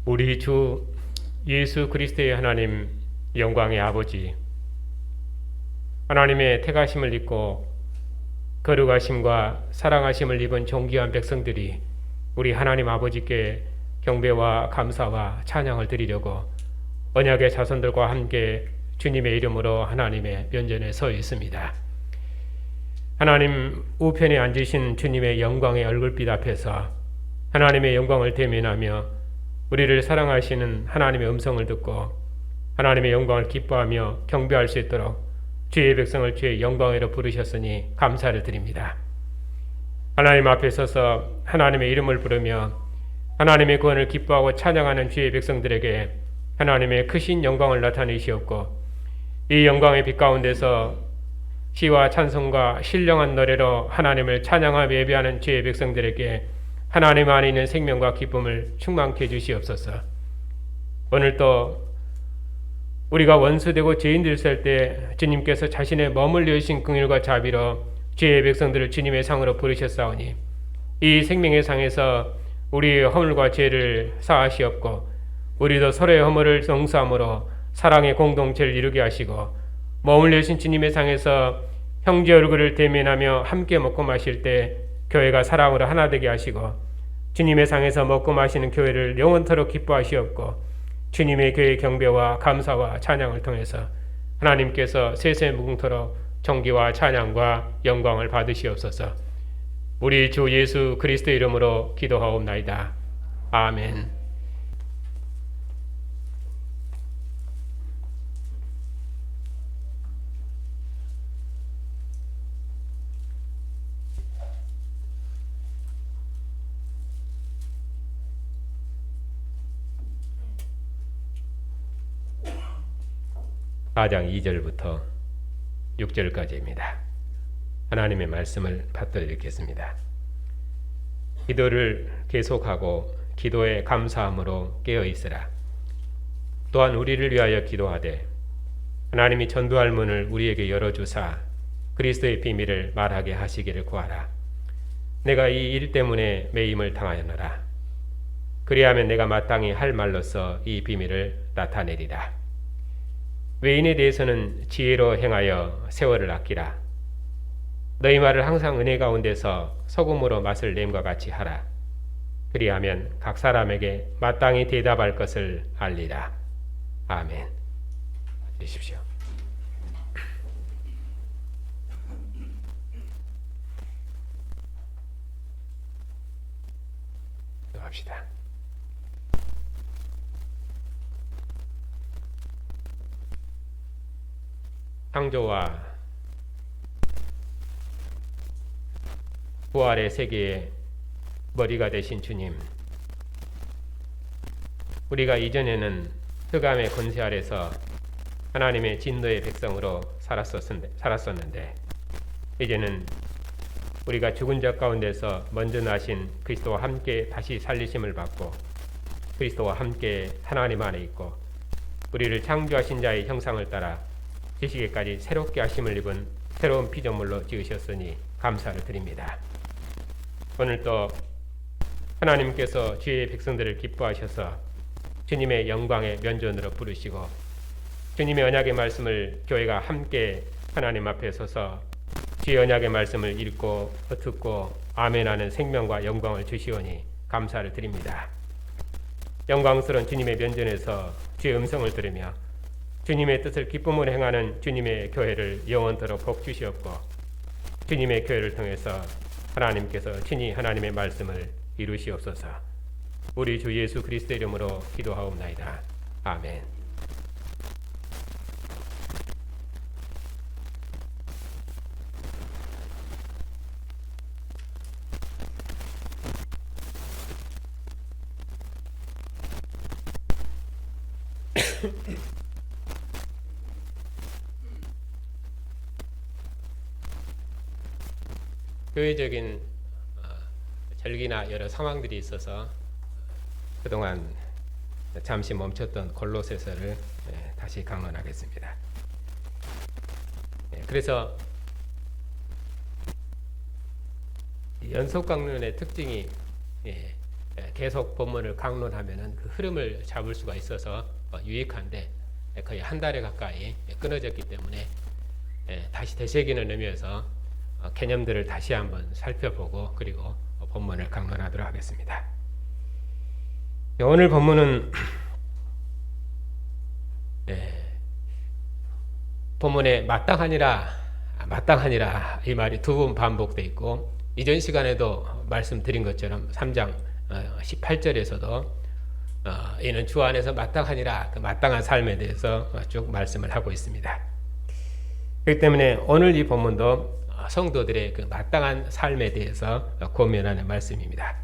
우리 주 예수 그리스도의 하나님, 영광의 아버지, 하나님의 택하심을 입고 거룩하심과 사랑하심을 입은 존귀한 백성들이 우리 하나님 아버지께 경배와 감사와 찬양을 드리려고 언약의 자손들과 함께 주님의 이름으로 하나님의 면전에 서 있습니다. 하나님 우편에 앉으신 주님의 영광의 얼굴빛 앞에서 하나님의 영광을 대면하며 우리를 사랑하시는 하나님의 음성을 듣고 하나님의 영광을 기뻐하며 경배할 수 있도록 주의 백성을 주의 영광으로 부르셨으니 감사를 드립니다. 하나님 앞에 서서 하나님의 이름을 부르며 하나님의 구원을 기뻐하고 찬양하는 주의 백성들에게 하나님의 크신 영광을 나타내시옵고 이 영광의 빛 가운데서 시와 찬송과 신령한 노래로 하나님을 찬양하며 예배하는 주의 백성들에게 하나님 안에 있는 생명과 기쁨을 충만케 해주시옵소서. 오늘도 우리가 원수되고 죄인들 살 때 주님께서 자신의 머물러 계신 긍휼과 자비로 주의 백성들을 주님의 상으로 부르셨사오니 이 생명의 상에서 우리의 허물과 죄를 사하시옵고 우리도 서로의 허물을 용서함으로 사랑의 공동체를 이루게 하시고 머물러 계신 주님의 상에서 형제 얼굴을 대면하며 함께 먹고 마실 때 교회가 사랑으로 하나 되게 하시고 주님의 상에서 먹고 마시는 교회를 영원토록 기뻐하시옵고 주님의 교회 경배와 감사와 찬양을 통해서 하나님께서 세세 무궁토록 존귀와 찬양과 영광을 받으시옵소서. 우리 주 예수 그리스도 이름으로 기도하옵나이다. 아멘. 사 장 2절부터 6절까지입니다. 하나님의 말씀을 받들어 읽겠습니다. 기도를 계속하고 기도에 감사함으로 깨어있으라. 또한 우리를 위하여 기도하되 하나님이 전도할 문을 우리에게 열어주사 그리스도의 비밀을 말하게 하시기를 구하라. 내가 이 일 때문에 매임을 당하였노라. 그리하면 내가 마땅히 할 말로써 이 비밀을 나타내리라. 외인에 대해서는 지혜로 행하여 세월을 아끼라. 너희 말을 항상 은혜 가운데서 소금으로 맛을 냄과 같이 하라. 그리하면 각 사람에게 마땅히 대답할 것을 알리라. 아멘. 주십시오. 합시다. 창조와 부활의 세계의 머리가 되신 주님, 우리가 이전에는 흑암의 권세 아래서 하나님의 진노의 백성으로 살았었는데 이제는 우리가 죽은 자 가운데서 먼저 나신 그리스도와 함께 다시 살리심을 받고 그리스도와 함께 하나님 안에 있고 우리를 창조하신 자의 형상을 따라 지시기까지 새롭게 하심을 입은 새로운 피조물로 지으셨으니 감사를 드립니다. 오늘 또 하나님께서 주의 백성들을 기뻐하셔서 주님의 영광의 면전으로 부르시고 주님의 언약의 말씀을 교회가 함께 하나님 앞에 서서 주의 언약의 말씀을 읽고 듣고 아멘하는 생명과 영광을 주시오니 감사를 드립니다. 영광스러운 주님의 면전에서 주의 음성을 들으며 주님의 뜻을 기쁨으로 행하는 주님의 교회를 영원토록 복 주시옵고 주님의 교회를 통해서 하나님께서 친히 하나님의 말씀을 이루시옵소서. 우리 주 예수 그리스도 이름으로 기도하옵나이다. 아멘. 교회적인 절기나 여러 상황들이 있어서 그동안 잠시 멈췄던 골로새서를 다시 강론하겠습니다. 그래서 연속 강론의 특징이 계속 본문을 강론하면은 그 흐름을 잡을 수가 있어서 유익한데 거의 한 달에 가까이 끊어졌기 때문에 다시 되새기는 의미에서 개념들을 다시 한번 살펴보고 그리고 본문을 강론하도록 하겠습니다. 오늘 본문은 본문에 마땅하니라 이 말이 두 번 반복되어 있고 이전 시간에도 말씀드린 것처럼 3장 18절에서도 이는 주 안에서 마땅하니라 그 마땅한 삶에 대해서 쭉 말씀을 하고 있습니다. 그렇기 때문에 오늘 이 본문도 성도들의 그 마땅한 삶에 대해서 고민하는 말씀입니다.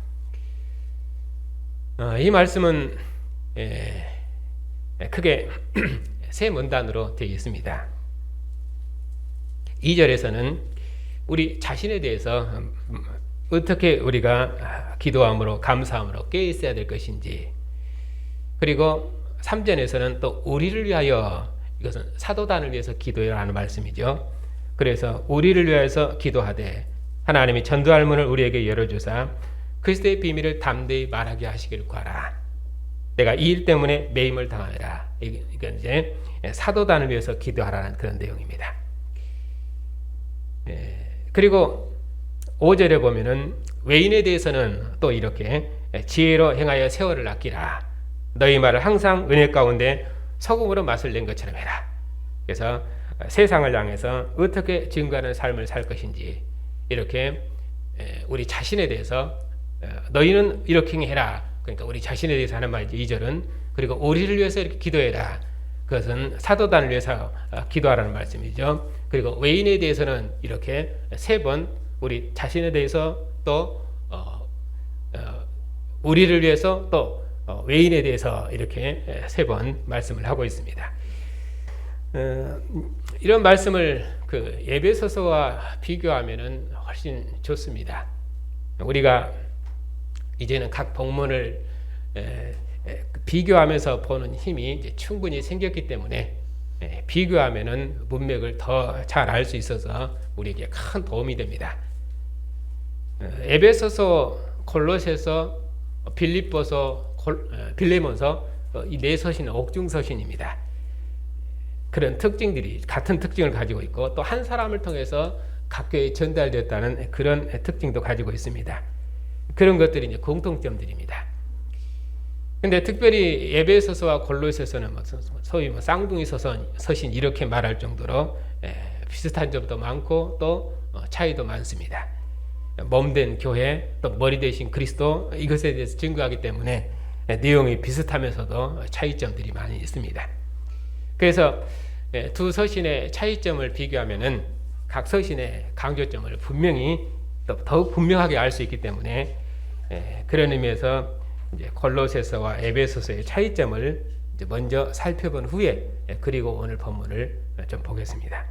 이 말씀은 크게 세 문단으로 되어 있습니다. 2절에서는 우리 자신에 대해서 어떻게 우리가 기도함으로 감사함으로 깨어 있어야 될 것인지, 그리고 3절에서는 또 우리를 위하여, 이것은 사도단을 위해서 기도하라는 말씀이죠. 그래서 우리를 위하여서 기도하되 하나님이 전도할 문을 우리에게 열어주사 그리스도의 비밀을 담대히 말하게 하시기를 구하라. 내가 이 일 때문에 매임을 당하리라. 이건 이제 사도단을 위해서 기도하라는 그런 내용입니다. 그리고 5절에 보면은 외인에 대해서는 또 이렇게 지혜로 행하여 세월을 아끼라. 너희 말을 항상 은혜 가운데 소금으로 맛을 낸 것처럼 해라. 그래서 세상을 향해서 어떻게 증거하는 삶을 살 것인지, 이렇게 우리 자신에 대해서 너희는 이렇게 해라. 그러니까 우리 자신에 대해서 하는 말이죠. 2절은. 그리고 우리를 위해서 이렇게 기도해라. 그것은 사도단을 위해서 기도하라는 말씀이죠. 그리고 외인에 대해서는 이렇게 세 번 우리 자신에 대해서 또 우리를 위해서 또 외인에 대해서 이렇게 세 번 말씀을 하고 있습니다. 이런 말씀을 그 에베소서와 비교하면은 훨씬 좋습니다. 우리가 이제는 각 본문을 비교하면서 보는 힘이 이제 충분히 생겼기 때문에 비교하면은 문맥을 더 잘 알 수 있어서 우리에게 큰 도움이 됩니다. 에베소서, 골로새서, 빌립보서, 빌레몬서 이 네 서신은 옥중서신입니다. 그런 특징들이 같은 특징을 가지고 있고 또 한 사람을 통해서 각 교회에 전달됐다는 그런 특징도 가지고 있습니다. 그런 것들이 이제 공통점들입니다. 근데 특별히 에베소서와 골로새서는 소위 쌍둥이 서신 이렇게 말할 정도로 비슷한 점도 많고 또 차이도 많습니다. 몸된 교회, 또 머리 대신 그리스도, 이것에 대해서 증거하기 때문에 내용이 비슷하면서도 차이점들이 많이 있습니다. 그래서 두 서신의 차이점을 비교하면은 각 서신의 강조점을 분명히 또 더욱 분명하게 알 수 있기 때문에 그런 의미에서 이제 골로새서와 에베소서의 차이점을 이제 먼저 살펴본 후에 그리고 오늘 본문을 좀 보겠습니다.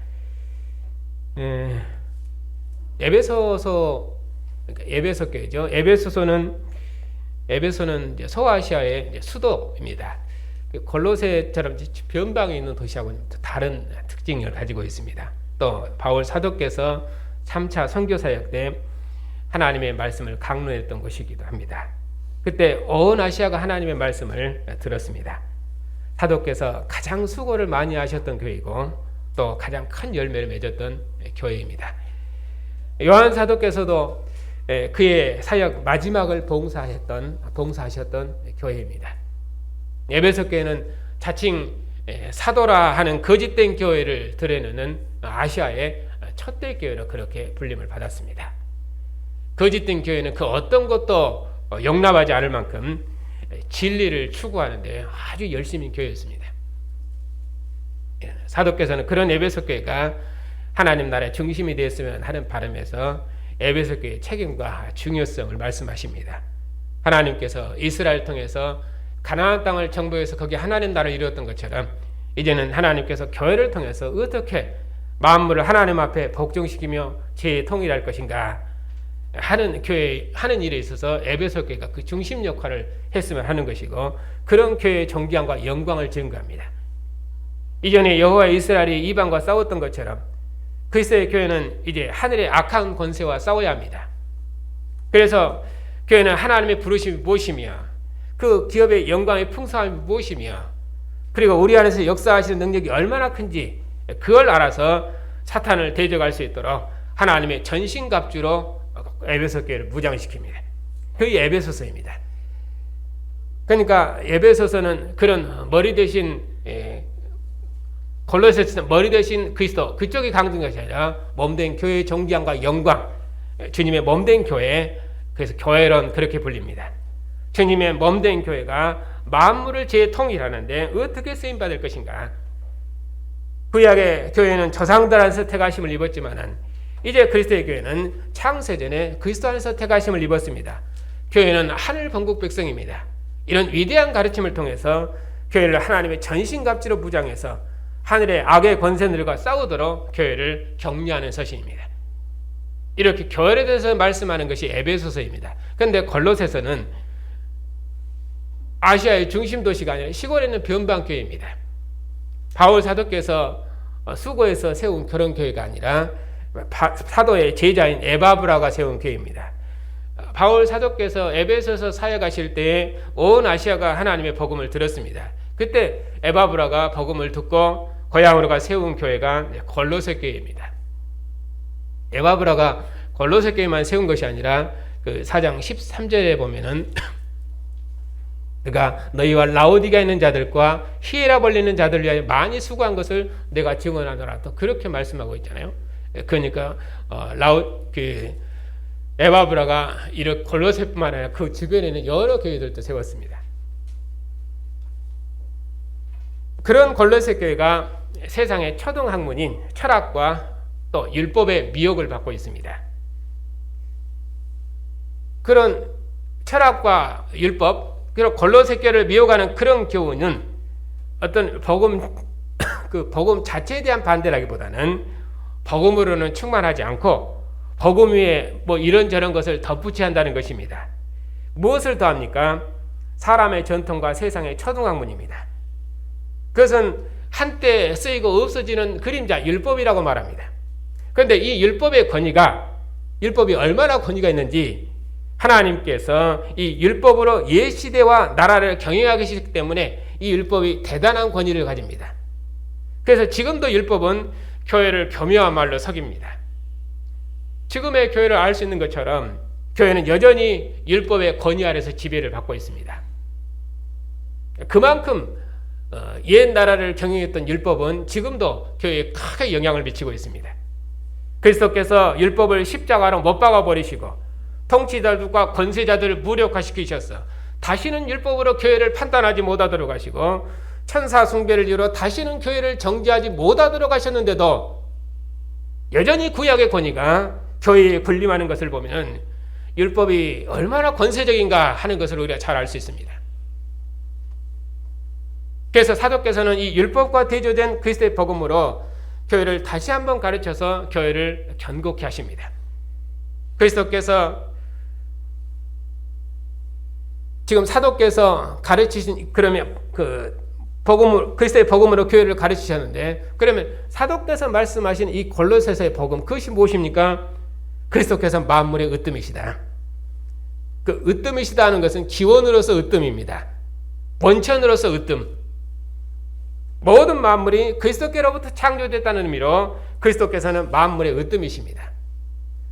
에베소서, 그러니까 에베소 교회죠. 에베소는 이제 소아시아의 이제 수도입니다. 골로새처럼 변방에 있는 도시하고는 다른 특징을 가지고 있습니다. 또 바울 사도께서 3차 선교 사역 때 하나님의 말씀을 강론했던 곳이기도 합니다. 그때 온 아시아가 하나님의 말씀을 들었습니다. 사도께서 가장 수고를 많이 하셨던 교회이고 또 가장 큰 열매를 맺었던 교회입니다. 요한 사도께서도 그의 사역 마지막을 봉사하셨던 교회입니다. 에베소 교회는 자칭 사도라 하는 거짓된 교회를 드러내는 아시아의 첫대 교회로 그렇게 불림을 받았습니다. 거짓된 교회는 그 어떤 것도 용납하지 않을 만큼 진리를 추구하는데 아주 열심인 교회였습니다. 사도께서는 그런 에베소 교회가 하나님 나라의 중심이 되었으면 하는 바람에서 에베소 교회의 책임과 중요성을 말씀하십니다. 하나님께서 이스라엘 통해서 가나안 땅을 정복해서 거기 하나님 나라를 이루었던 것처럼 이제는 하나님께서 교회를 통해서 어떻게 만물을 하나님 앞에 복종시키며 재통일할 것인가 하는 교회 하는 일에 있어서 에베소 교회가 그 중심 역할을 했으면 하는 것이고, 그런 교회의 존귀함과 영광을 증거합니다. 이전에 여호와 이스라엘이 이방과 싸웠던 것처럼 그리스도의 교회는 이제 하늘의 악한 권세와 싸워야 합니다. 그래서 교회는 하나님의 부르심이 무엇이며 그 기업의 영광의 풍성함이 무엇이며 그리고 우리 안에서 역사하시는 능력이 얼마나 큰지 그걸 알아서 사탄을 대적할 수 있도록 하나님의 전신갑주로 에베소 교회를 무장시킵니다. 그게 에베소서입니다. 그러니까 에베소서는 그런 머리 대신 골로새서는 머리 대신 그리스도 그쪽이 강조한 것이 아니라 몸된 교회의 존귀함과 영광, 주님의 몸된 교회, 그래서 교회론 그렇게 불립니다. 주님의 몸된 교회가 만물을 재통일하는데 어떻게 쓰임받을 것인가. 구약의 교회는 조상들한테서 택하심을 입었지만은 이제 그리스도의 교회는 창세전에 그리스도 안에서 택하심을 입었습니다. 교회는 하늘 번국 백성입니다. 이런 위대한 가르침을 통해서 교회를 하나님의 전신갑주로 무장해서 하늘의 악의 권세들과 싸우도록 교회를 격려하는 서신입니다. 이렇게 교회에 대해서 말씀하는 것이 에베소서입니다. 그런데 골로새서는 아시아의 중심 도시가 아니라 시골에 있는 변방교회입니다. 바울 사도께서 수고해서 세운 그런 교회가 아니라 사도의 제자인 에바브라가 세운 교회입니다. 바울 사도께서 에베소서 사역하실 때에 온 아시아가 하나님의 복음을 들었습니다. 그때 에바브라가 복음을 듣고 고향으로가 세운 교회가 골로새 교회입니다. 에바브라가 골로새 교회만 세운 것이 아니라 그 4장 13절에 보면은 내가 너희와 라오디가에 있는 자들과 히에라볼리에 있는 자들을 위하여 많이 수고한 것을 내가 증언하노라. 또 그렇게 말씀하고 있잖아요. 그러니까 에바브라가 이런 골로새뿐만 아니라 그 주변에 있는 여러 교회들도 세웠습니다. 그런 골로새 교회가 세상의 초등 학문인 철학과 또 율법의 미혹을 받고 있습니다. 그런 철학과 율법, 그리고 골로새 교회를 미혹하는 그런 교훈은 어떤 복음 자체에 대한 반대라기보다는 복음으로는 충만하지 않고 복음 위에 뭐 이런저런 것을 덧붙여야 한다는 것입니다. 무엇을 더합니까? 사람의 전통과 세상의 초등학문입니다. 그것은 한때 쓰이고 없어지는 그림자 율법이라고 말합니다. 그런데 이 율법이 얼마나 권위가 있는지 하나님께서 이 율법으로 옛 시대와 나라를 경영하기 계시기 때문에 이 율법이 대단한 권위를 가집니다. 그래서 지금도 율법은 교회를 교묘한 말로 속입니다. 지금의 교회를 알 수 있는 것처럼 교회는 여전히 율법의 권위 아래서 지배를 받고 있습니다. 그만큼 옛 나라를 경영했던 율법은 지금도 교회에 크게 영향을 미치고 있습니다. 그리스도께서 율법을 십자가로 못 박아버리시고 통치자들과 권세자들을 무력화시키셔서 다시는 율법으로 교회를 판단하지 못하도록 하시고 천사 숭배를 이유로 다시는 교회를 정죄하지 못하도록 하셨는데도 여전히 구약의 권위가 교회에 군림하는 것을 보면 율법이 얼마나 권세적인가 하는 것을 우리가 잘 알 수 있습니다. 그래서 사도께서는 이 율법과 대조된 그리스도의 복음으로 교회를 다시 한번 가르쳐서 교회를 견고케 하십니다. 그리스도께서 지금 사도께서 가르치신 그러면 그리스도의 복음으로 교회를 가르치셨는데 그러면 사도께서 말씀하신 이 골로새서의 복음 그것이 무엇입니까? 그리스도께서 만물의 으뜸이시다. 그 으뜸이시다 하는 것은 기원으로서 으뜸입니다. 원천으로서 으뜸. 모든 만물이 그리스도께로부터 창조됐다는 의미로 그리스도께서는 만물의 으뜸이십니다.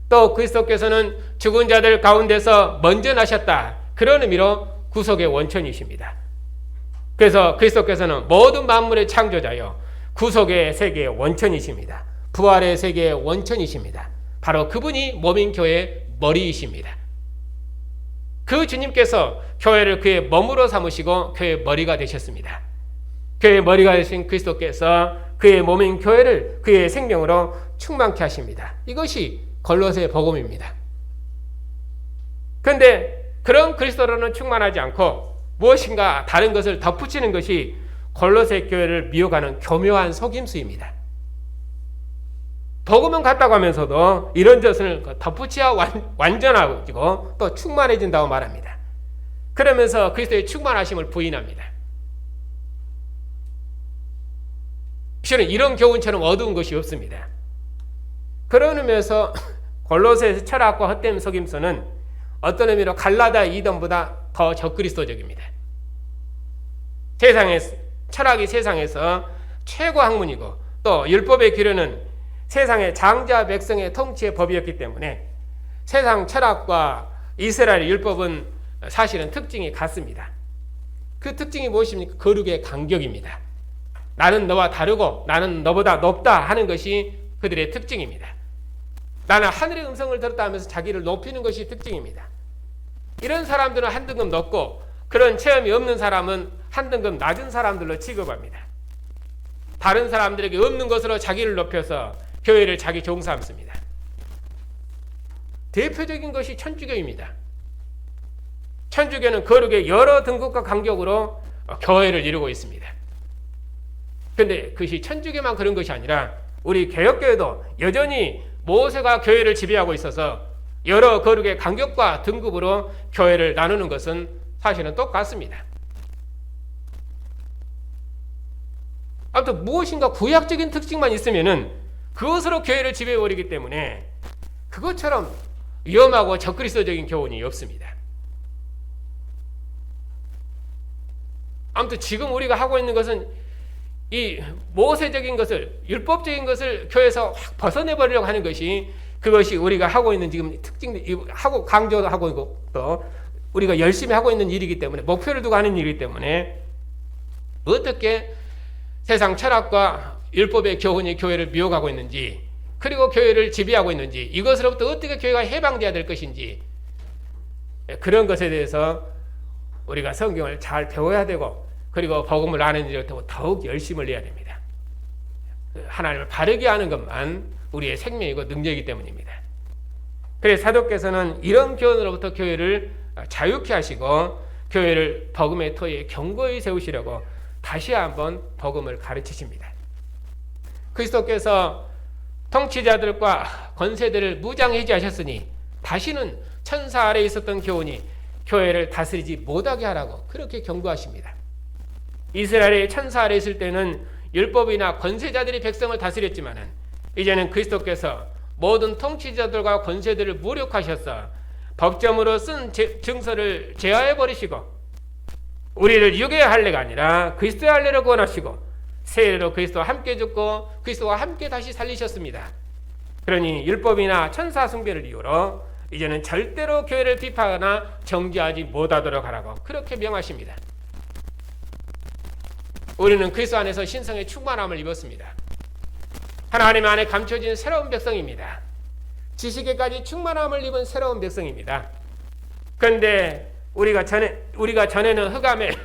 또 그리스도께서는 죽은 자들 가운데서 먼저 나셨다. 그런 의미로 구속의 원천이십니다. 그래서 그리스도께서는 모든 만물의 창조자요 구속의 세계의 원천이십니다. 부활의 세계의 원천이십니다. 바로 그분이 몸인 교회의 머리이십니다. 그 주님께서 교회를 그의 몸으로 삼으시고 교회의 머리가 되셨습니다. 교회의 머리가 되신 그리스도께서 그의 몸인 교회를 그의 생명으로 충만케 하십니다. 이것이 골로새 복음입니다. 그런데 그런 그리스도로는 충만하지 않고 무엇인가 다른 것을 덧붙이는 것이 골로새 교회를 미혹하는 교묘한 속임수입니다. 복음은 같다고 하면서도 이런 것을 덧붙여야 완전하고 또 충만해진다고 말합니다. 그러면서 그리스도의 충만하심을 부인합니다. 실은 이런 교훈처럼 어두운 것이 없습니다. 그런 의미에서 골로새의 철학과 헛된 속임수는 어떤 의미로 갈라다 이덤보다 더 적그리스도적입니다. 세상의 철학이 세상에서 최고 학문이고 또 율법의 기류는 세상의 장자 백성의 통치의 법이었기 때문에 세상 철학과 이스라엘의 율법은 사실은 특징이 같습니다. 그 특징이 무엇입니까? 거룩의 간격입니다. 나는 너와 다르고 나는 너보다 높다 하는 것이 그들의 특징입니다. 나는 하늘의 음성을 들었다 하면서 자기를 높이는 것이 특징입니다. 이런 사람들은 한 등급 높고 그런 체험이 없는 사람은 한 등급 낮은 사람들로 취급합니다. 다른 사람들에게 없는 것으로 자기를 높여서 교회를 자기 종 삼습니다. 대표적인 것이 천주교입니다. 천주교는 거룩의 여러 등급과 간격으로 교회를 이루고 있습니다. 그런데 그것이 천주교만 그런 것이 아니라 우리 개혁교회도 여전히 모세가 교회를 지배하고 있어서 여러 거룩의 간격과 등급으로 교회를 나누는 것은 사실은 똑같습니다. 아무튼 무엇인가 구약적인 특징만 있으면은 그것으로 교회를 지배해버리기 때문에 그것처럼 위험하고 적그리스도적인 교훈이 없습니다. 아무튼 지금 우리가 하고 있는 것은 이 모세적인 것을, 율법적인 것을 교회에서 확 벗어내버리려고 하는 것이 그것이 우리가 하고 있는 지금 특징, 하고 강조하고 있고 또 우리가 열심히 하고 있는 일이기 때문에 목표를 두고 하는 일이기 때문에 어떻게 세상 철학과 율법의 교훈이 교회를 미혹하고 있는지 그리고 교회를 지배하고 있는지 이것으로부터 어떻게 교회가 해방되어야 될 것인지 그런 것에 대해서 우리가 성경을 잘 배워야 되고 그리고 복음을 아는 일을 더욱 열심을 내야 됩니다. 하나님을 바르게 하는 것만 우리의 생명이고 능력이기 때문입니다. 그래서 사도께서는 이런 교훈으로부터 교회를 자유케 하시고 교회를 복음의 터에 견고히 세우시려고 다시 한번 복음을 가르치십니다. 그리스도께서 통치자들과 권세들을 무장해제하셨으니 다시는 천사 아래에 있었던 교훈이 교회를 다스리지 못하게 하라고 그렇게 경고하십니다. 이스라엘의 천사 아래에 있을 때는 율법이나 권세자들이 백성을 다스렸지만 이제는 그리스도께서 모든 통치자들과 권세들을 무력하셔서 법정으로 쓴 증서를 제하해버리시고 우리를 육의 할례가 아니라 그리스도의 할례로 구원하시고 세례로 그리스도와 함께 죽고 그리스도와 함께 다시 살리셨습니다. 그러니 율법이나 천사 숭배를 이유로 이제는 절대로 교회를 비판하거나 정죄하지 못하도록 하라고 그렇게 명하십니다. 우리는 그리스도 안에서 신성의 충만함을 입었습니다. 하나님 안에 감춰진 새로운 백성입니다. 지식에까지 충만함을 입은 새로운 백성입니다. 그런데 우리가 전에는 흑암의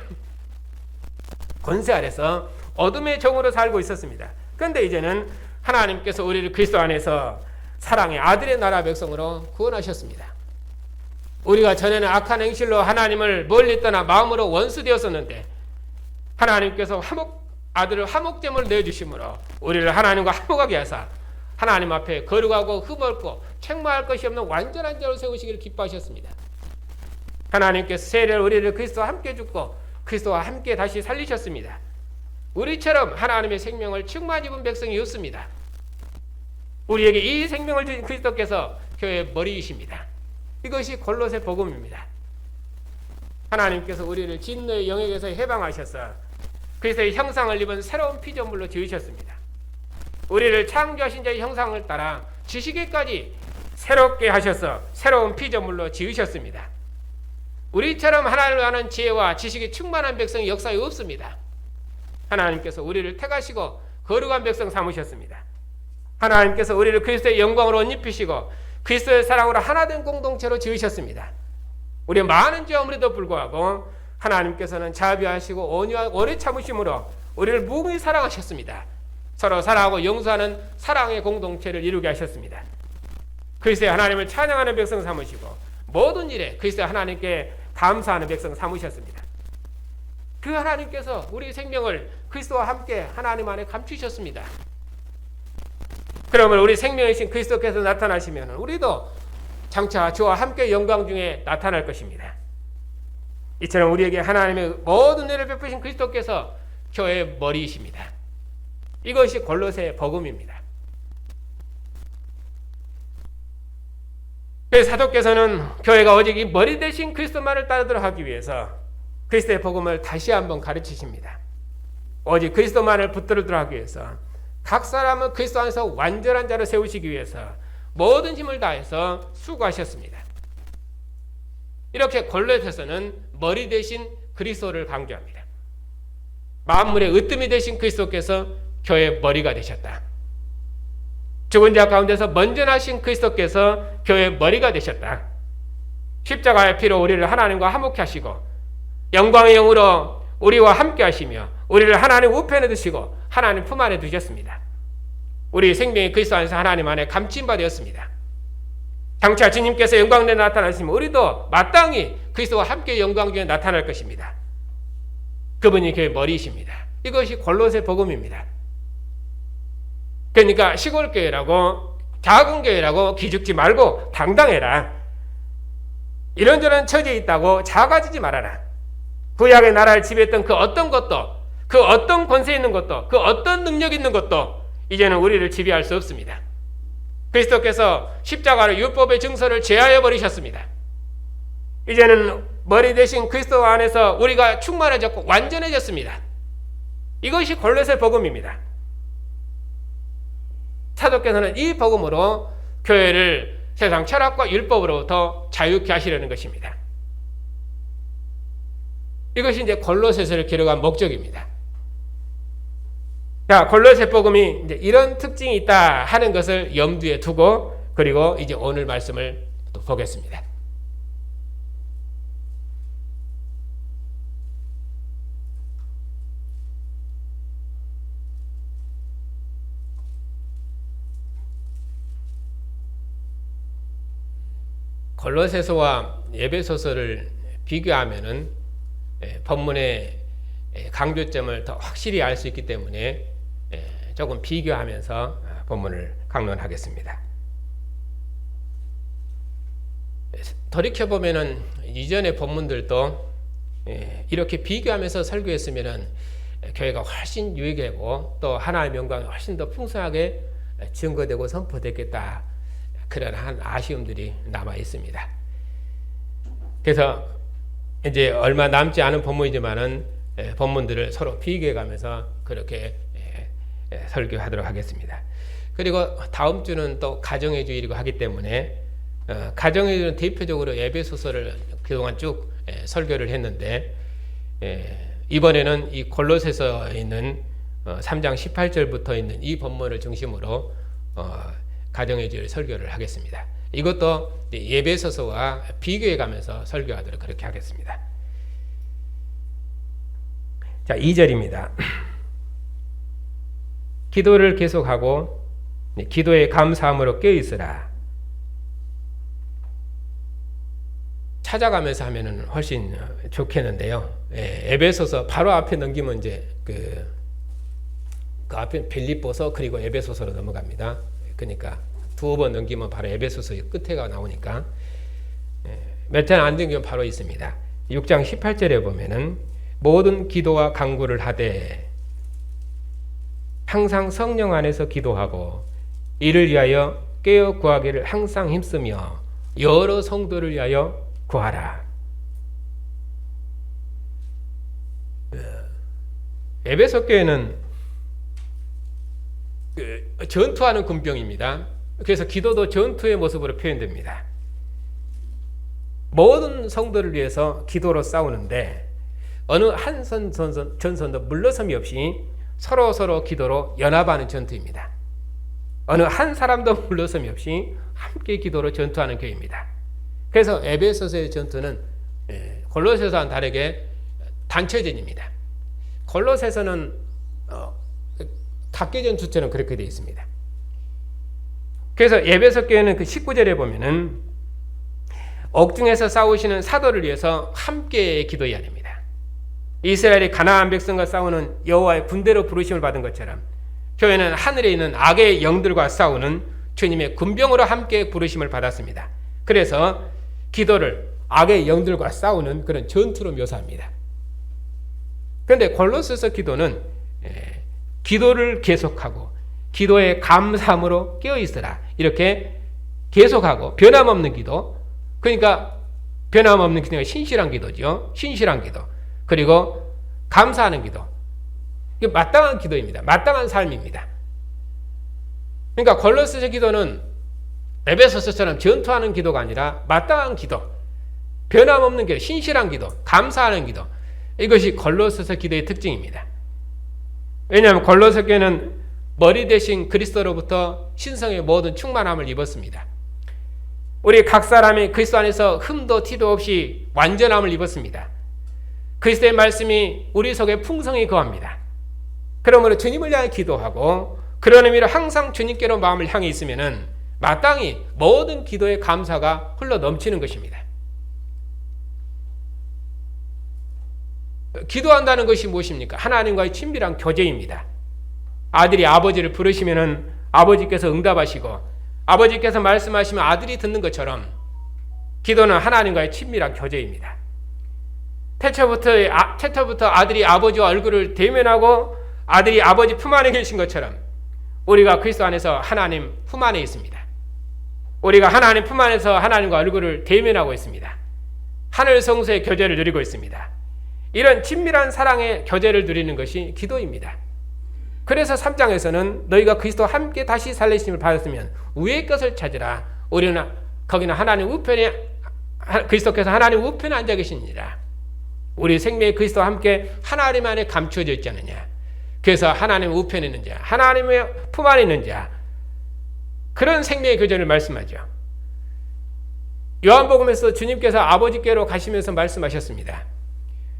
권세 아래서 어둠의 종으로 살고 있었습니다. 그런데 이제는 하나님께서 우리를 그리스도 안에서 사랑의 아들의 나라 백성으로 구원하셨습니다. 우리가 전에는 악한 행실로 하나님을 멀리 떠나 마음으로 원수되었었는데 하나님께서 아들을 화목제물을 내어주심으로 우리를 하나님과 화목하게 하사 하나님 앞에 거룩하고 흠없고 책망할 것이 없는 완전한 자로 세우시기를 기뻐하셨습니다. 하나님께서 세례로 우리를 그리스도와 함께 죽고 그리스도와 함께 다시 살리셨습니다. 우리처럼 하나님의 생명을 충만히 입은 백성이 없습니다. 우리에게 이 생명을 주신 그리스도께서 교회의 머리이십니다. 이것이 골로새 복음입니다. 하나님께서 우리를 진노의 영역에서 해방하셔서 그리스도의 형상을 입은 새로운 피조물로 지으셨습니다. 우리를 창조하신 자의 형상을 따라 지식에까지 새롭게 하셔서 새로운 피조물로 지으셨습니다. 우리처럼 하나님을 아는 지혜와 지식이 충만한 백성이 역사에 없습니다. 하나님께서 우리를 택하시고 거룩한 백성 삼으셨습니다. 하나님께서 우리를 그리스도의 영광으로 옷 입히시고 그리스도의 사랑으로 하나된 공동체로 지으셨습니다. 우리의 많은 죄함에도 불구하고 하나님께서는 자비하시고 온유한 오래 참으심으로 우리를 무궁히 사랑하셨습니다. 서로 사랑하고 용서하는 사랑의 공동체를 이루게 하셨습니다. 그리스도의 하나님을 찬양하는 백성 삼으시고 모든 일에 그리스도의 하나님께 감사하는 백성 삼으셨습니다. 그 하나님께서 우리 생명을 그리스도와 함께 하나님 안에 감추셨습니다. 그러면 우리 생명이신 그리스도께서 나타나시면 우리도 장차 주와 함께 영광 중에 나타날 것입니다. 이처럼 우리에게 하나님의 모든 은혜를 베푸신 그리스도께서 교회의 머리이십니다. 이것이 골로새 복음입니다. 그래서 사도께서는 교회가 오직 이 머리 대신 그리스도만을 따르도록 하기 위해서 그리스도의 복음을 다시 한번 가르치십니다. 오직 그리스도만을 붙들도록 하기 위해서 각 사람은 그리스도 안에서 완전한 자를 세우시기 위해서 모든 힘을 다해서 수고하셨습니다. 이렇게 골로새서는 머리 대신 그리스도를 강조합니다. 만물의 으뜸이 되신 그리스도께서 교회의 머리가 되셨다. 죽은 자 가운데서 먼저 나신 그리스도께서 교회의 머리가 되셨다. 십자가의 피로 우리를 하나님과 화목케 하시고 영광의 영으로 우리와 함께 하시며 우리를 하나님 우편에 두시고 하나님 품 안에 두셨습니다. 우리 생명이 그리스도 안에서 하나님 안에 감침바 되었습니다. 장차 주님께서 영광 내에 나타나시면 우리도 마땅히 그리스도와 함께 영광 중에 나타날 것입니다. 그분이 교회의 머리이십니다. 이것이 골로새 복음입니다. 그러니까 시골 교회라고 작은 교회라고 기죽지 말고 당당해라. 이런저런 처지에 있다고 작아지지 말아라. 구약의 나라를 지배했던 그 어떤 것도, 그 어떤 권세 있는 것도, 그 어떤 능력 있는 것도 이제는 우리를 지배할 수 없습니다. 그리스도께서 십자가로 율법의 증서를 제하여 버리셨습니다. 이제는 머리 대신 그리스도 안에서 우리가 충만해졌고 완전해졌습니다. 이것이 골로새 복음입니다. 사도께서는 이 복음으로 교회를 세상 철학과 율법으로부터 자유케 하시려는 것입니다. 이것이 이제 골로새서를 기록한 목적입니다. 자, 골로새 복음이 이제 이런 특징이 있다 하는 것을 염두에 두고 그리고 이제 오늘 말씀을 또 보겠습니다. 골로새서와 에베소서를 비교하면은 본문의 강조점을 더 확실히 알 수 있기 때문에 조금 비교하면서 본문을 강론하겠습니다. 돌이켜보면은 이전의 본문들도 이렇게 비교하면서 설교했으면은 교회가 훨씬 유익하고 또 하나님의 영광이 훨씬 더 풍성하게 증거되고 선포됐겠다. 그러한 아쉬움들이 남아 있습니다. 그래서 이제 얼마 남지 않은 본문이지만은 본문들을 서로 비교해가면서 그렇게 설교하도록 하겠습니다. 그리고 다음 주는 또 가정의 주일이고 하기 때문에 가정의 주일은 대표적으로 에베소서를 그동안 쭉 설교를 했는데 이번에는 이 골로새서에 있는 3장 18절부터 있는 이 본문을 중심으로 가정의 주일 설교를 하겠습니다. 이것도 에베소서와 비교해가면서 설교하도록 그렇게 하겠습니다. 자, 2절입니다. 기도를 계속하고 기도의 감사함으로 깨어있으라. 찾아가면서 하면은 훨씬 좋겠는데요. 에베소서 바로 앞에 넘기면 이제 그 앞에 빌립보서 그리고 에베소서로 넘어갑니다. 그러니까 두 번 넘기면 바로 에베소서의 끝에가 나오니까 몇 장 안 넘기면 바로 있습니다. 6장 18절에 보면은 모든 기도와 간구를 하되 항상 성령 안에서 기도하고 이를 위하여 깨어 구하기를 항상 힘쓰며 여러 성도를 위하여 구하라. 에베소 교회는 전투하는 군병입니다. 그래서 기도도 전투의 모습으로 표현됩니다. 모든 성도를 위해서 기도로 싸우는데 어느 한 전선도 물러섬이 없이 서로 기도로 연합하는 전투입니다. 어느 한 사람도 물러섬이 없이 함께 기도로 전투하는 교회입니다. 그래서 에베소서의 전투는 골로새서와는 다르게 단체전입니다. 골로새서는 각계전투처럼 그렇게 되어 있습니다. 그래서 에베소 교회는 그 19절에 보면은 옥중에서 싸우시는 사도를 위해서 함께 기도해야 됩니다. 이스라엘이 가나안 백성과 싸우는 여호와의 군대로 부르심을 받은 것처럼 교회는 하늘에 있는 악의 영들과 싸우는 주님의 군병으로 함께 부르심을 받았습니다. 그래서 기도를 악의 영들과 싸우는 그런 전투로 묘사합니다. 그런데 골로새서 기도는 기도를 계속하고 기도의 감사함으로 깨어있으라 이렇게 계속하고 변함없는 기도. 그러니까 변함없는 기도가 신실한 기도죠. 신실한 기도. 그리고 감사하는 기도. 이게 마땅한 기도입니다. 마땅한 삶입니다. 그러니까 골로새서 기도는 에베소서처럼 전투하는 기도가 아니라 마땅한 기도, 변함없는 기도, 신실한 기도, 감사하는 기도. 이것이 골로새서 기도의 특징입니다. 왜냐하면 골로새 교회는 머리 대신 그리스도로부터 신성의 모든 충만함을 입었습니다. 우리 각 사람이 그리스도 안에서 흠도 티도 없이 완전함을 입었습니다. 그리스도의 말씀이 우리 속에 풍성히 거합니다. 그러므로 주님을 향해 기도하고 그런 의미로 항상 주님께로 마음을 향해 있으면은 마땅히 모든 기도의 감사가 흘러 넘치는 것입니다. 기도한다는 것이 무엇입니까? 하나님과의 친밀한 교제입니다. 아들이 아버지를 부르시면은 아버지께서 응답하시고 아버지께서 말씀하시면 아들이 듣는 것처럼 기도는 하나님과의 친밀한 교제입니다. 태초부터 아들이 아버지와 얼굴을 대면하고 아들이 아버지 품 안에 계신 것처럼 우리가 그리스도 안에서 하나님 품 안에 있습니다. 우리가 하나님 품 안에서 하나님과 얼굴을 대면하고 있습니다. 하늘 성소의 교제를 누리고 있습니다. 이런 친밀한 사랑의 교제를 누리는 것이 기도입니다. 그래서 3장에서는 너희가 그리스도와 함께 다시 살리심을 받았으면 위의 것을 찾으라. 우리는 거기는 하나님 우편에 그리스도께서 하나님 우편에 앉아 계시니라. 우리 생명이 그리스도와 함께 하나님 안에 감추어져 있지 않느냐. 그래서 하나님 우편에 있는 자, 하나님의 품 안에 있는 자, 그런 생명의 교제를 말씀하죠. 요한복음에서 주님께서 아버지께로 가시면서 말씀하셨습니다.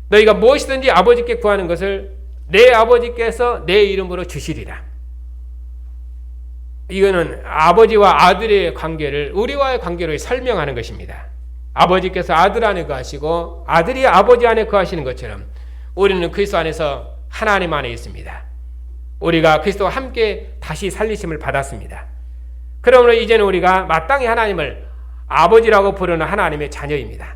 너희가 무엇이든지 아버지께 구하는 것을 내 아버지께서 내 이름으로 주시리라. 이거는 아버지와 아들의 관계를 우리와의 관계로 설명하는 것입니다. 아버지께서 아들 안에 거하시고 아들이 아버지 안에 거하시는 것처럼 우리는 그리스도 안에서 하나님 안에 있습니다. 우리가 그리스도와 함께 다시 살리심을 받았습니다. 그러므로 이제는 우리가 마땅히 하나님을 아버지라고 부르는 하나님의 자녀입니다.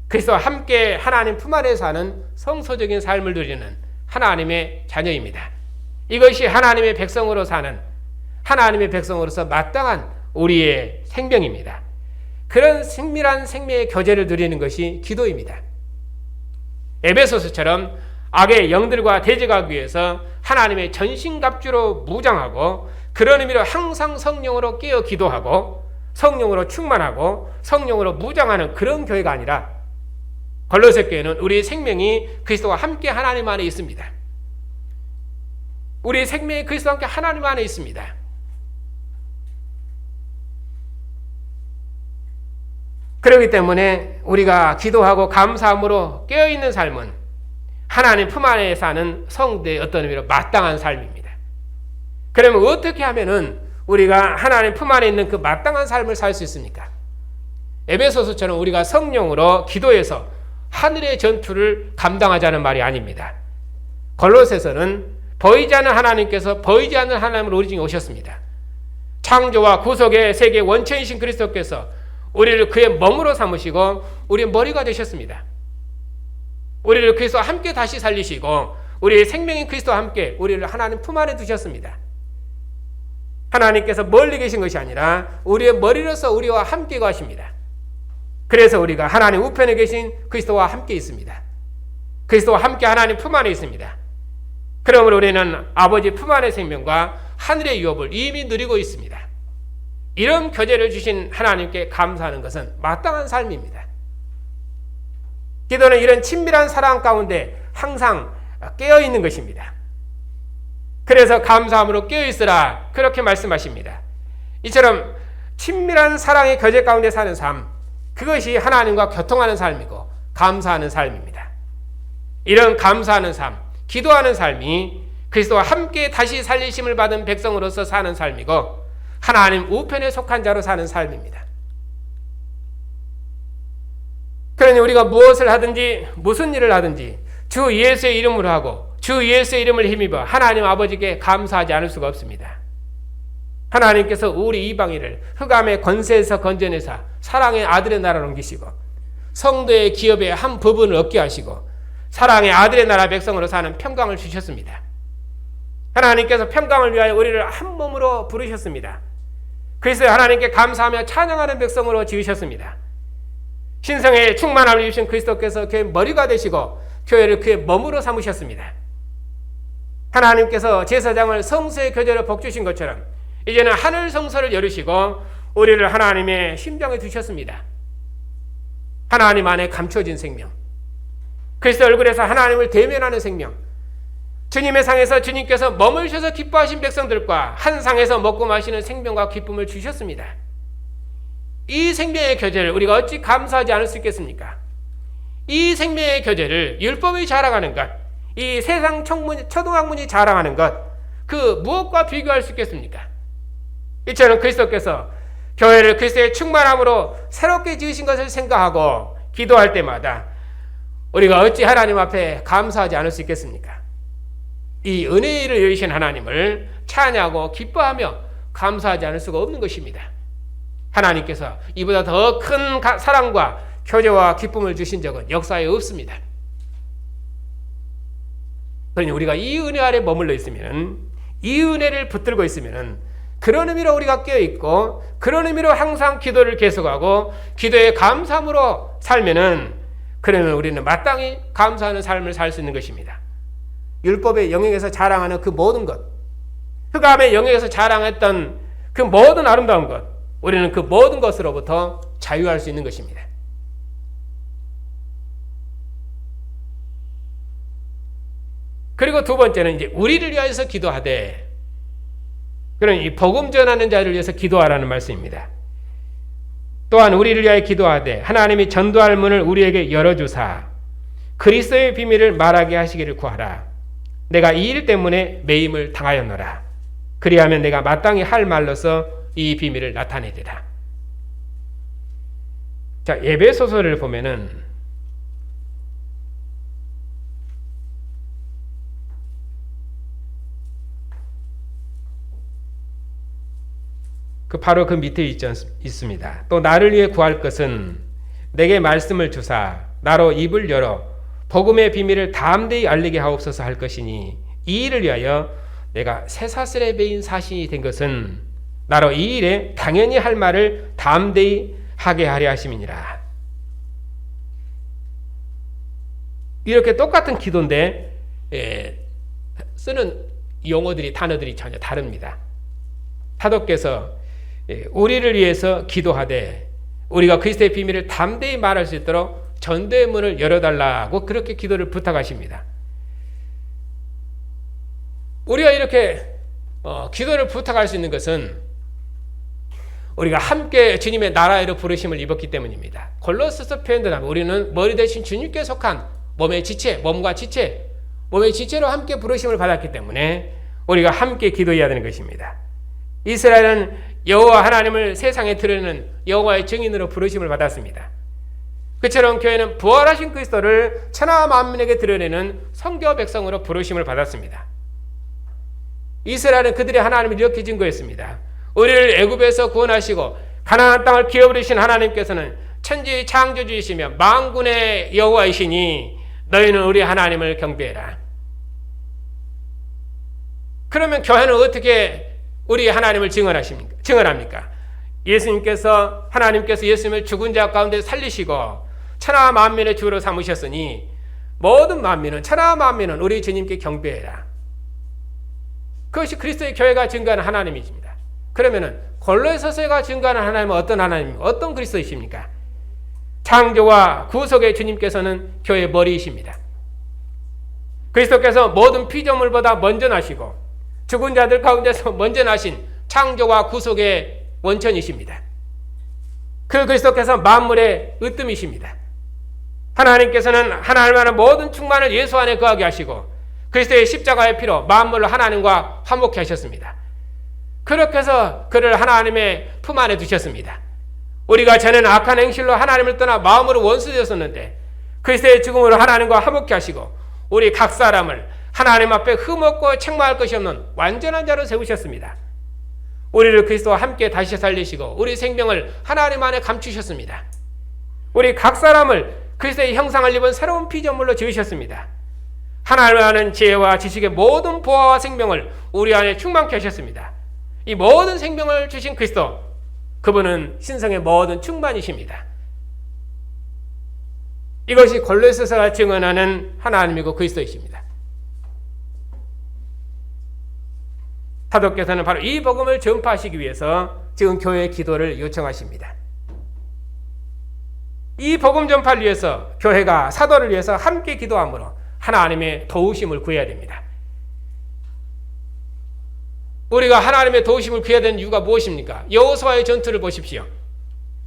그리스도와 함께 하나님 품 안에 사는 성소적인 삶을 누리는 하나님의 자녀입니다. 이것이 하나님의 백성으로 사는 하나님의 백성으로서 마땅한 우리의 생명입니다. 그런 생밀한 생명의 교제를 누리는 것이 기도입니다. 에베소서처럼 악의 영들과 대적하기 위해서 하나님의 전신갑주로 무장하고 그런 의미로 항상 성령으로 깨어 기도하고 성령으로 충만하고 성령으로 무장하는 그런 교회가 아니라 골로새 교회는 우리의 생명이 그리스도와 함께 하나님 안에 있습니다. 우리의 생명이 그리스도와 함께 하나님 안에 있습니다. 그렇기 때문에 우리가 기도하고 감사함으로 깨어있는 삶은 하나님 품 안에 사는 성도의 어떤 의미로 마땅한 삶입니다. 그러면 어떻게 하면은 우리가 하나님 품 안에 있는 그 마땅한 삶을 살 수 있습니까? 에베소서처럼 우리가 성령으로 기도해서 하늘의 전투를 감당하자는 말이 아닙니다. 골로새서는 보이지 않는 하나님께서 보이지 않는 하나님을 우리 중에 오셨습니다. 창조와 구속의 세계 원천이신 그리스도께서 우리를 그의 몸으로 삼으시고 우리의 머리가 되셨습니다. 우리를 그리스도와 함께 다시 살리시고 우리의 생명인 그리스도와 함께 우리를 하나님 품 안에 두셨습니다. 하나님께서 멀리 계신 것이 아니라 우리의 머리로서 우리와 함께 가십니다. 그래서 우리가 하나님 우편에 계신 그리스도와 함께 있습니다. 그리스도와 함께 하나님 품 안에 있습니다. 그러므로 우리는 아버지 품 안의 생명과 하늘의 유업을 이미 누리고 있습니다. 이런 교제를 주신 하나님께 감사하는 것은 마땅한 삶입니다. 기도는 이런 친밀한 사랑 가운데 항상 깨어있는 것입니다. 그래서 감사함으로 깨어있으라 그렇게 말씀하십니다. 이처럼 친밀한 사랑의 교제 가운데 사는 삶, 그것이 하나님과 교통하는 삶이고 감사하는 삶입니다. 이런 감사하는 삶, 기도하는 삶이 그리스도와 함께 다시 살리심을 받은 백성으로서 사는 삶이고 하나님 우편에 속한 자로 사는 삶입니다. 그러니 우리가 무엇을 하든지 무슨 일을 하든지 주 예수의 이름으로 하고 주 예수의 이름을 힘입어 하나님 아버지께 감사하지 않을 수가 없습니다. 하나님께서 우리 이방인을 흑암의 권세에서 건져내사 사랑의 아들의 나라로 옮기시고 성도의 기업의 한 부분을 얻게 하시고 사랑의 아들의 나라 백성으로 사는 평강을 주셨습니다. 하나님께서 평강을 위하여 우리를 한 몸으로 부르셨습니다. 그리스도의 하나님께 감사하며 찬양하는 백성으로 지으셨습니다. 신성의 충만함을 입으신 그리스도께서 교회의 머리가 되시고 교회를 그의 몸으로 삼으셨습니다. 하나님께서 제사장을 성소의 교제로 복주신 것처럼 이제는 하늘 성소를 열으시고 우리를 하나님의 심정에 두셨습니다. 하나님 안에 감춰진 생명, 그리스도 얼굴에서 하나님을 대면하는 생명, 주님의 상에서 주님께서 머물셔서 기뻐하신 백성들과 한 상에서 먹고 마시는 생명과 기쁨을 주셨습니다. 이 생명의 교제를 우리가 어찌 감사하지 않을 수 있겠습니까? 이 생명의 교제를 율법이 자랑하는 것, 이 세상 초등학문이 자랑하는 것, 그 무엇과 비교할 수 있겠습니까? 이처럼 그리스도께서 교회를 그리스도의 충만함으로 새롭게 지으신 것을 생각하고 기도할 때마다 우리가 어찌 하나님 앞에 감사하지 않을 수 있겠습니까? 이 은혜의 일을 여기신 하나님을 찬양하고 기뻐하며 감사하지 않을 수가 없는 것입니다. 하나님께서 이보다 더 큰 사랑과 교제와 기쁨을 주신 적은 역사에 없습니다. 그러니 우리가 이 은혜 아래 머물러 있으면, 이 은혜를 붙들고 있으면, 그런 의미로 우리가 깨어있고 그런 의미로 항상 기도를 계속하고 기도의 감사함으로 살면은, 그러면 우리는 마땅히 감사하는 삶을 살 수 있는 것입니다. 율법의 영역에서 자랑하는 그 모든 것, 흑암의 영역에서 자랑했던 그 모든 아름다운 것, 우리는 그 모든 것으로부터 자유할 수 있는 것입니다. 그리고 두 번째는 이제 우리를 위하여서 기도하되, 그런 이 복음 전하는 자를 위해서 기도하라는 말씀입니다. 또한 우리를 위하여 기도하되 하나님이 전도할 문을 우리에게 열어주사 그리스도의 비밀을 말하게 하시기를 구하라. 내가 이 일 때문에 매임을 당하였노라. 그리하면 내가 마땅히 할 말로서 이 비밀을 나타내리라. 자, 에베소서를 보면은 바로 그 밑에 있습니다. 또 나를 위해 구할 것은 내게 말씀을 주사 나로 입을 열어 복음의 비밀을 담대히 알리게 하옵소서 할 것이니, 이 일을 위하여 내가 쇠사슬에 베인 사신이 된 것은 나로 이 일에 당연히 할 말을 담대히 하게 하려 하심이니라. 이렇게 똑같은 기도인데 쓰는 용어들이, 단어들이 전혀 다릅니다. 사도께서 우리를 위해서 기도하되 우리가 그리스도의 비밀을 담대히 말할 수 있도록 전도의 문을 열어달라고 그렇게 기도를 부탁하십니다. 우리가 이렇게 기도를 부탁할 수 있는 것은 우리가 함께 주님의 나라로 부르심을 입었기 때문입니다. 골로새서 표현대로 우리는 머리 대신 주님께 속한 몸의 지체, 몸과 지체, 몸의 지체로 함께 부르심을 받았기 때문에 우리가 함께 기도해야 되는 것입니다. 이스라엘은 여호와 하나님을 세상에 드러내는 여호와의 증인으로 부르심을 받았습니다. 그처럼 교회는 부활하신 그리스도를 천하 만민에게 드러내는 성교 백성으로 부르심을 받았습니다. 이스라엘은 그들의 하나님을 이렇게 증거했습니다. 우리를 애굽에서 구원하시고 가나안 땅을 기업으리신 하나님께서는 천지 창조주이시며 만군의 여호와이시니 너희는 우리 하나님을 경배해라. 그러면 교회는 어떻게 우리 하나님을 증언합니까? 하나님께서 예수님을 죽은 자 가운데 살리시고 천하 만민의 주로 삼으셨으니 모든 만민은, 천하 만민은 우리 주님께 경배해라. 그것이 그리스도의 교회가 증거하는 하나님이십니다. 그러면은 골로새서가 증거하는 하나님은 어떤 하나님입니까? 어떤 그리스도이십니까? 창조와 구속의 주님께서는 교회의 머리이십니다. 그리스도께서 모든 피조물보다 먼저 나시고 죽은 자들 가운데서 먼저 나신 창조와 구속의 원천이십니다. 그 그리스도께서 만물의 으뜸이십니다. 하나님께서는 하나님의 모든 충만을 예수 안에 거하게 하시고 그리스도의 십자가의 피로 만물을 하나님과 화목케 하셨습니다. 그렇게 해서 그를 하나님의 품 안에 두셨습니다. 우리가 전에는 악한 행실로 하나님을 떠나 마음으로 원수되었었는데 그리스도의 죽음으로 하나님과 화목케 하시고 우리 각 사람을 하나님 앞에 흠없고 책망할 것이 없는 완전한 자로 세우셨습니다. 우리를 그리스도와 함께 다시 살리시고 우리 생명을 하나님 안에 감추셨습니다. 우리 각 사람을 그리스도의 형상을 입은 새로운 피조물로 지으셨습니다. 하나님을 아는 지혜와 지식의 모든 보화와 생명을 우리 안에 충만케 하셨습니다. 이 모든 생명을 주신 그리스도, 그분은 신성의 모든 충만이십니다. 이것이 골로새서가 증언하는 하나님이고 그리스도이십니다. 사도께서는 바로 이 복음을 전파하시기 위해서 지금 교회의 기도를 요청하십니다. 이 복음 전파를 위해서 교회가 사도를 위해서 함께 기도함으로 하나님의 도우심을 구해야 됩니다. 우리가 하나님의 도우심을 구해야 되는 이유가 무엇입니까? 여호수아의 전투를 보십시오.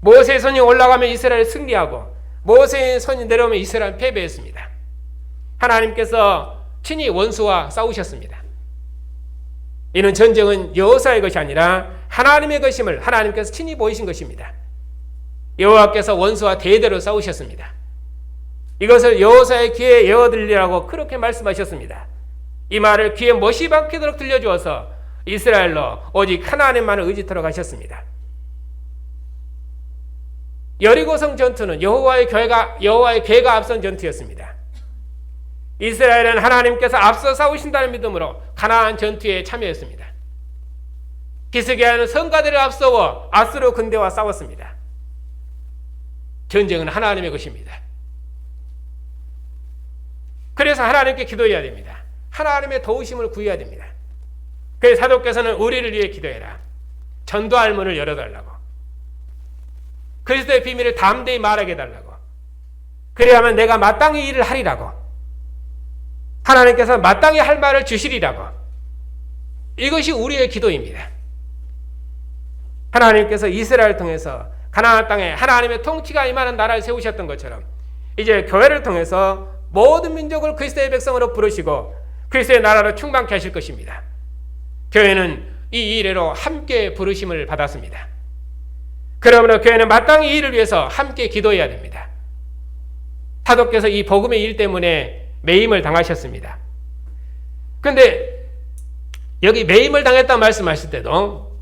모세의 손이 올라가면 이스라엘이 승리하고 모세의 손이 내려오면 이스라엘은 패배했습니다. 하나님께서 친히 원수와 싸우셨습니다. 이는 전쟁은 여호수아의 것이 아니라 하나님의 것임을 하나님께서 친히 보이신 것입니다. 여호와께서 원수와 대대로 싸우셨습니다. 이것을 여호수아의 귀에 외워들리라고 그렇게 말씀하셨습니다. 이 말을 귀에 못이 박히도록 들려주어서 이스라엘로 오직 하나님만을 의지토록 하셨습니다. 여리고성 전투는 여호와의 괴가 앞선 전투였습니다. 이스라엘은 하나님께서 앞서 싸우신다는 믿음으로 가나안 전투에 참여했습니다. 히스기야는 성가대를 앞서워 아수르 군대와 싸웠습니다. 전쟁은 하나님의 것입니다. 그래서 하나님께 기도해야 됩니다. 하나님의 도우심을 구해야 됩니다. 그래서 사도께서는 우리를 위해 기도해라. 전도할 문을 열어달라고. 그리스도의 비밀을 담대히 말하게 해달라고. 그래야만 내가 마땅히 일을 하리라고. 하나님께서 마땅히 할 말을 주시리라고. 이것이 우리의 기도입니다. 하나님께서 이스라엘을 통해서 가나안 땅에 하나님의 통치가 임하는 나라를 세우셨던 것처럼 이제 교회를 통해서 모든 민족을 그리스도의 백성으로 부르시고 그리스도의 나라로 충만케 하실 것입니다. 교회는 이 이래로 함께 부르심을 받았습니다. 그러므로 교회는 마땅히 이 일을 위해서 함께 기도해야 됩니다. 사도께서 이 복음의 일 때문에 매임을 당하셨습니다. 그런데 여기 매임을 당했다고 말씀하실 때도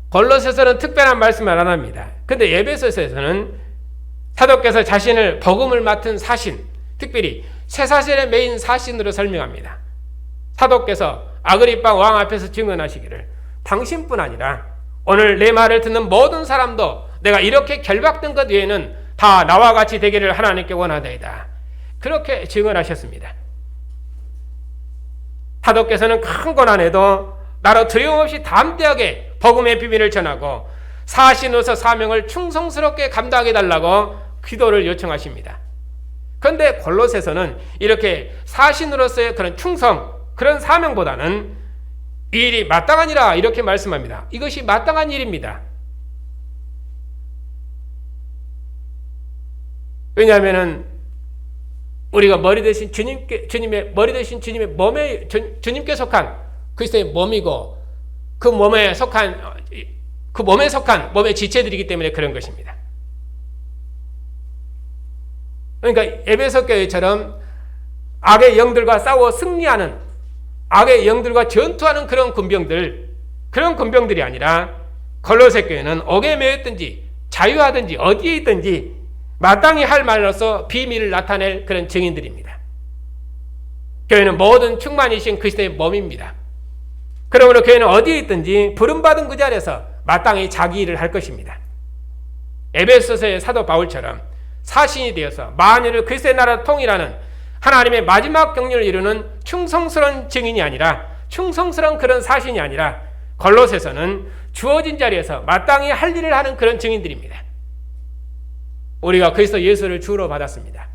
골로새서는 특별한 말씀을 안 합니다. 그런데 에베소서에서는 사도께서 자신을 복음을 맡은 사신, 특별히 쇠사슬에 매인 사신으로 설명합니다. 사도께서 아그리빠 왕 앞에서 증언하시기를 당신뿐 아니라 오늘 내 말을 듣는 모든 사람도 내가 이렇게 결박된 것 외에는 다 나와 같이 되기를 하나님께 원하나이다. 그렇게 증언하셨습니다. 사도께서는 큰 고난에도 나로 두려움 없이 담대하게 복음의 비밀을 전하고 사신으로서 사명을 충성스럽게 감당해 달라고 기도를 요청하십니다. 그런데 골로새서는 이렇게 사신으로서의 그런 충성, 그런 사명보다는 이 일이 마땅하니라 이렇게 말씀합니다. 이것이 마땅한 일입니다. 왜냐하면 우리가 머리 대신 주님의 머리 대신 주님의 몸에 주님께 속한 그리스도의 몸이고 그 몸에 속한 몸의 지체들이기 때문에 그런 것입니다. 그러니까 에베소 교회처럼 악의 영들과 싸워 승리하는 악의 영들과 전투하는 그런 군병들이 아니라 골로새 교회는 옥에 매였든지 자유하든지 어디에 있든지 마땅히 할 말로서 비밀을 나타낼 그런 증인들입니다. 교회는 모든 충만이신 그리스도의 몸입니다. 그러므로 교회는 어디에 있든지 부름받은 그 자리에서 마땅히 자기 일을 할 것입니다. 에베소서의 사도 바울처럼 사신이 되어서 만유를 그리스도의 나라로 통일하는 하나님의 마지막 경륜을 이루는 충성스러운 증인이 아니라 충성스러운 그런 사신이 아니라 골로새서는 주어진 자리에서 마땅히 할 일을 하는 그런 증인들입니다. 우리가 그리스도 예수를 주로 받았습니다.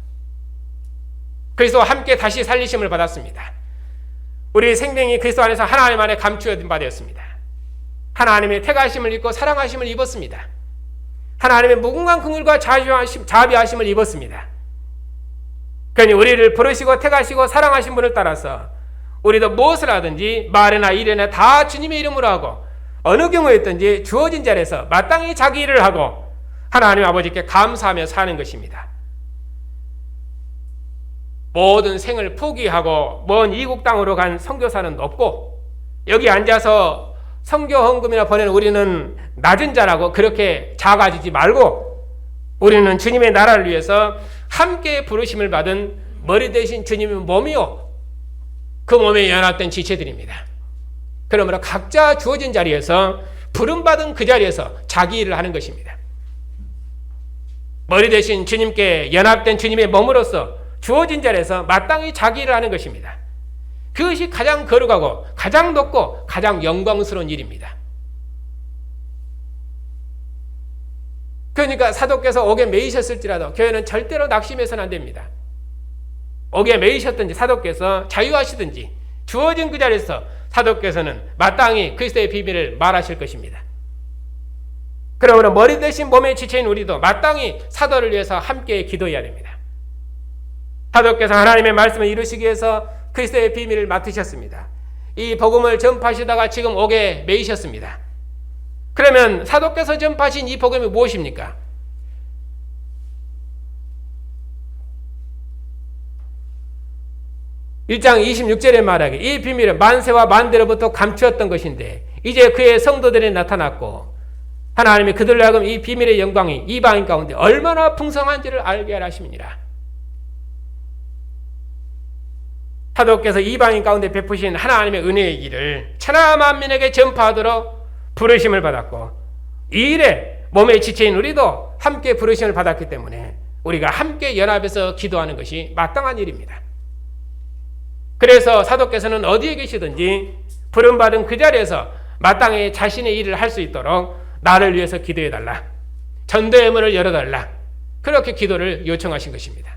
그리스도와 함께 다시 살리심을 받았습니다. 우리의 생명이 그리스도 안에서 하나님 안에 감추어진 바 되었습니다. 하나님의 택하심을 입고 사랑하심을 입었습니다. 하나님의 무궁한 긍휼과 자비하심을 입었습니다. 그러니 우리를 부르시고 택하시고 사랑하신 분을 따라서 우리도 무엇을 하든지 말이나 일이나 다 주님의 이름으로 하고 어느 경우였든지 주어진 자리에서 마땅히 자기 일을 하고 하나님 아버지께 감사하며 사는 것입니다. 모든 생을 포기하고 먼 이국 땅으로 간 선교사는 없고 여기 앉아서 선교 헌금이나 보내는 우리는 낮은 자라고 그렇게 작아지지 말고 우리는 주님의 나라를 위해서 함께 부르심을 받은 머리 대신 주님의 몸이요 그 몸에 연합된 지체들입니다. 그러므로 각자 주어진 자리에서 부름받은 그 자리에서 자기 일을 하는 것입니다. 머리 대신 주님께 연합된 주님의 몸으로서 주어진 자리에서 마땅히 자기 일을 하는 것입니다. 그것이 가장 거룩하고 가장 높고 가장 영광스러운 일입니다. 그러니까 사도께서 옥에 매이셨을지라도 교회는 절대로 낙심해서는 안 됩니다. 옥에 매이셨든지 사도께서 자유하시든지 주어진 그 자리에서 사도께서는 마땅히 그리스도의 비밀을 말하실 것입니다. 그러므로 머리 대신 몸에 지체인 우리도 마땅히 사도를 위해서 함께 기도해야 됩니다. 사도께서 하나님의 말씀을 이루시기 위해서 그리스도의 비밀을 맡으셨습니다. 이 복음을 전파하시다가 지금 옥에 매이셨습니다. 그러면 사도께서 전파하신 이 복음이 무엇입니까? (1장 26절에) 말하기 이 비밀은 만세와 만대로부터 감추었던 것인데 이제 그의 성도들이 나타났고 하나님이 그들로 하여금 이 비밀의 영광이 이방인 가운데 얼마나 풍성한지를 알게 하라 하심이니라. 사도께서 이방인 가운데 베푸신 하나님의 은혜의 길을 천하 만민에게 전파하도록 부르심을 받았고 이 일에 몸에 지체인 우리도 함께 부르심을 받았기 때문에 우리가 함께 연합해서 기도하는 것이 마땅한 일입니다. 그래서 사도께서는 어디에 계시든지 부름받은 그 자리에서 마땅히 자신의 일을 할 수 있도록 나를 위해서 기도해달라, 전도의 문을 열어달라, 그렇게 기도를 요청하신 것입니다.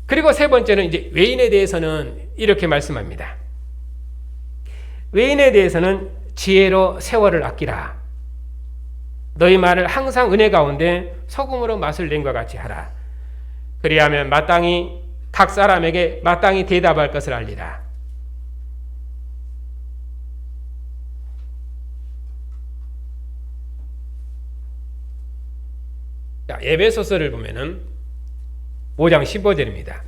그리고 세 번째는 이제 외인에 대해서는 이렇게 말씀합니다. 외인에 대해서는 지혜로 세월을 아끼라. 너희 말을 항상 은혜 가운데 소금으로 맛을 낸 것 같이 하라. 그리하면 마땅히 각 사람에게 마땅히 대답할 것을 알리라. 자, 에베소서를 보면은 5장 15절입니다.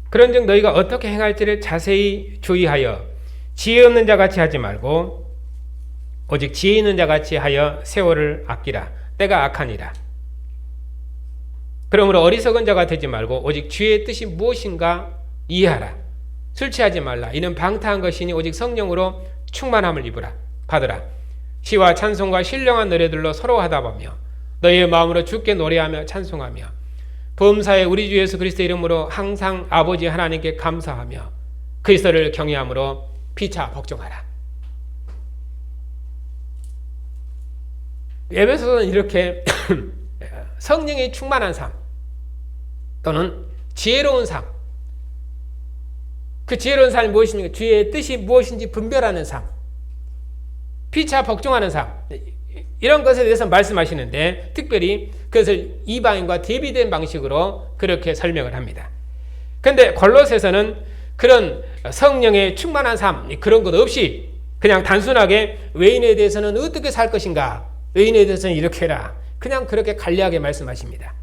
그런즉 너희가 어떻게 행할지를 자세히 주의하여 지혜 없는 자같이 하지 말고 오직 지혜 있는 자같이 하여 세월을 아끼라. 때가 악하니라. 그러므로 어리석은 자가 되지 말고 오직 주의 뜻이 무엇인가 이해하라. 술 취하지 말라. 이는 방탕한 것이니 오직 성령으로 충만함을 받으라. 시와 찬송과 신령한 노래들로 서로 하다보며 너희의 마음으로 주께 노래하며 찬송하며 범사에 우리 주 예수 그리스도 이름으로 항상 아버지 하나님께 감사하며 그리스도를 경외함으로 피차 복종하라. 에베소서는 이렇게 성령이 충만한 삶 또는 지혜로운 삶, 그 지혜로운 삶이 무엇입니까? 주의 뜻이 무엇인지 분별하는 삶, 피차 복종하는 삶, 이런 것에 대해서 말씀하시는데 특별히 그것을 이방인과 대비된 방식으로 그렇게 설명을 합니다. 그런데 골로새서는 그런 성령의 충만한 삶, 그런 것 없이 그냥 단순하게 외인에 대해서는 어떻게 살 것인가, 외인에 대해서는 이렇게 해라, 그냥 그렇게 간략하게 말씀하십니다.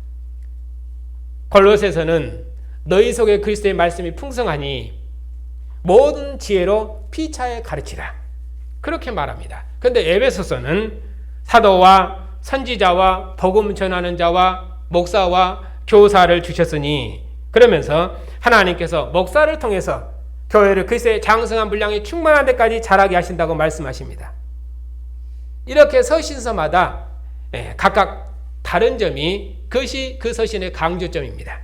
골로새서는 너희 속에 그리스도의 말씀이 풍성하니 모든 지혜로 피차에 가르치라, 그렇게 말합니다. 그런데 에베소서는 사도와 선지자와 복음 전하는 자와 목사와 교사를 주셨으니, 그러면서 하나님께서 목사를 통해서 교회를 그리스도의 장성한 분량이 충만한 데까지 자라게 하신다고 말씀하십니다. 이렇게 서신서마다 각각 다른 점이, 그것이 그 서신의 강조점입니다.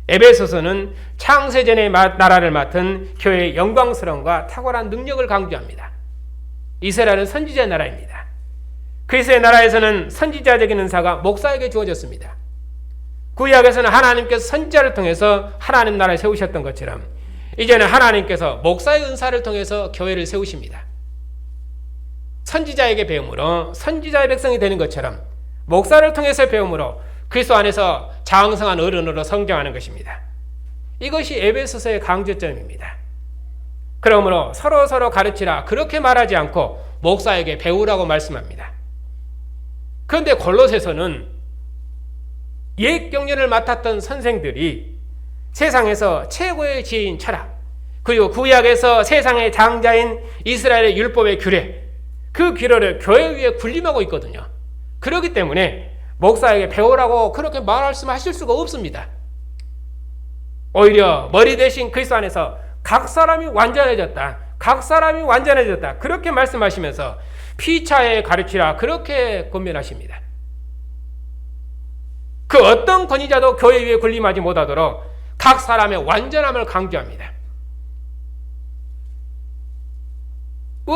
에베소서는 창세전의 나라를 맡은 교회의 영광스러움과 탁월한 능력을 강조합니다. 이스라엘은 선지자 나라입니다. 그리스도의 나라에서는 선지자적인 은사가 목사에게 주어졌습니다. 구약에서는 하나님께서 선지자를 통해서 하나님 나라를 세우셨던 것처럼 이제는 하나님께서 목사의 은사를 통해서 교회를 세우십니다. 선지자에게 배움으로 선지자의 백성이 되는 것처럼 목사를 통해서 배움으로 그리스도 안에서 장성한 어른으로 성장하는 것입니다. 이것이 에베소서의 강조점입니다. 그러므로 서로 가르치라, 그렇게 말하지 않고 목사에게 배우라고 말씀합니다. 그런데 골로새서는 옛 경륜을 맡았던 선생들이 세상에서 최고의 지혜인 철학, 그리고 구약에서 세상의 장자인 이스라엘의 율법의 규례, 그 기로를 교회 위에 군림하고 있거든요. 그렇기 때문에 목사에게 배우라고 그렇게 말씀하실 수가 없습니다. 오히려 머리 대신 그리스도 안에서 각 사람이 완전해졌다. 각 사람이 완전해졌다. 그렇게 말씀하시면서 피차에 가르치라. 그렇게 권면하십니다. 그 어떤 권위자도 교회 위에 군림하지 못하도록 각 사람의 완전함을 강조합니다.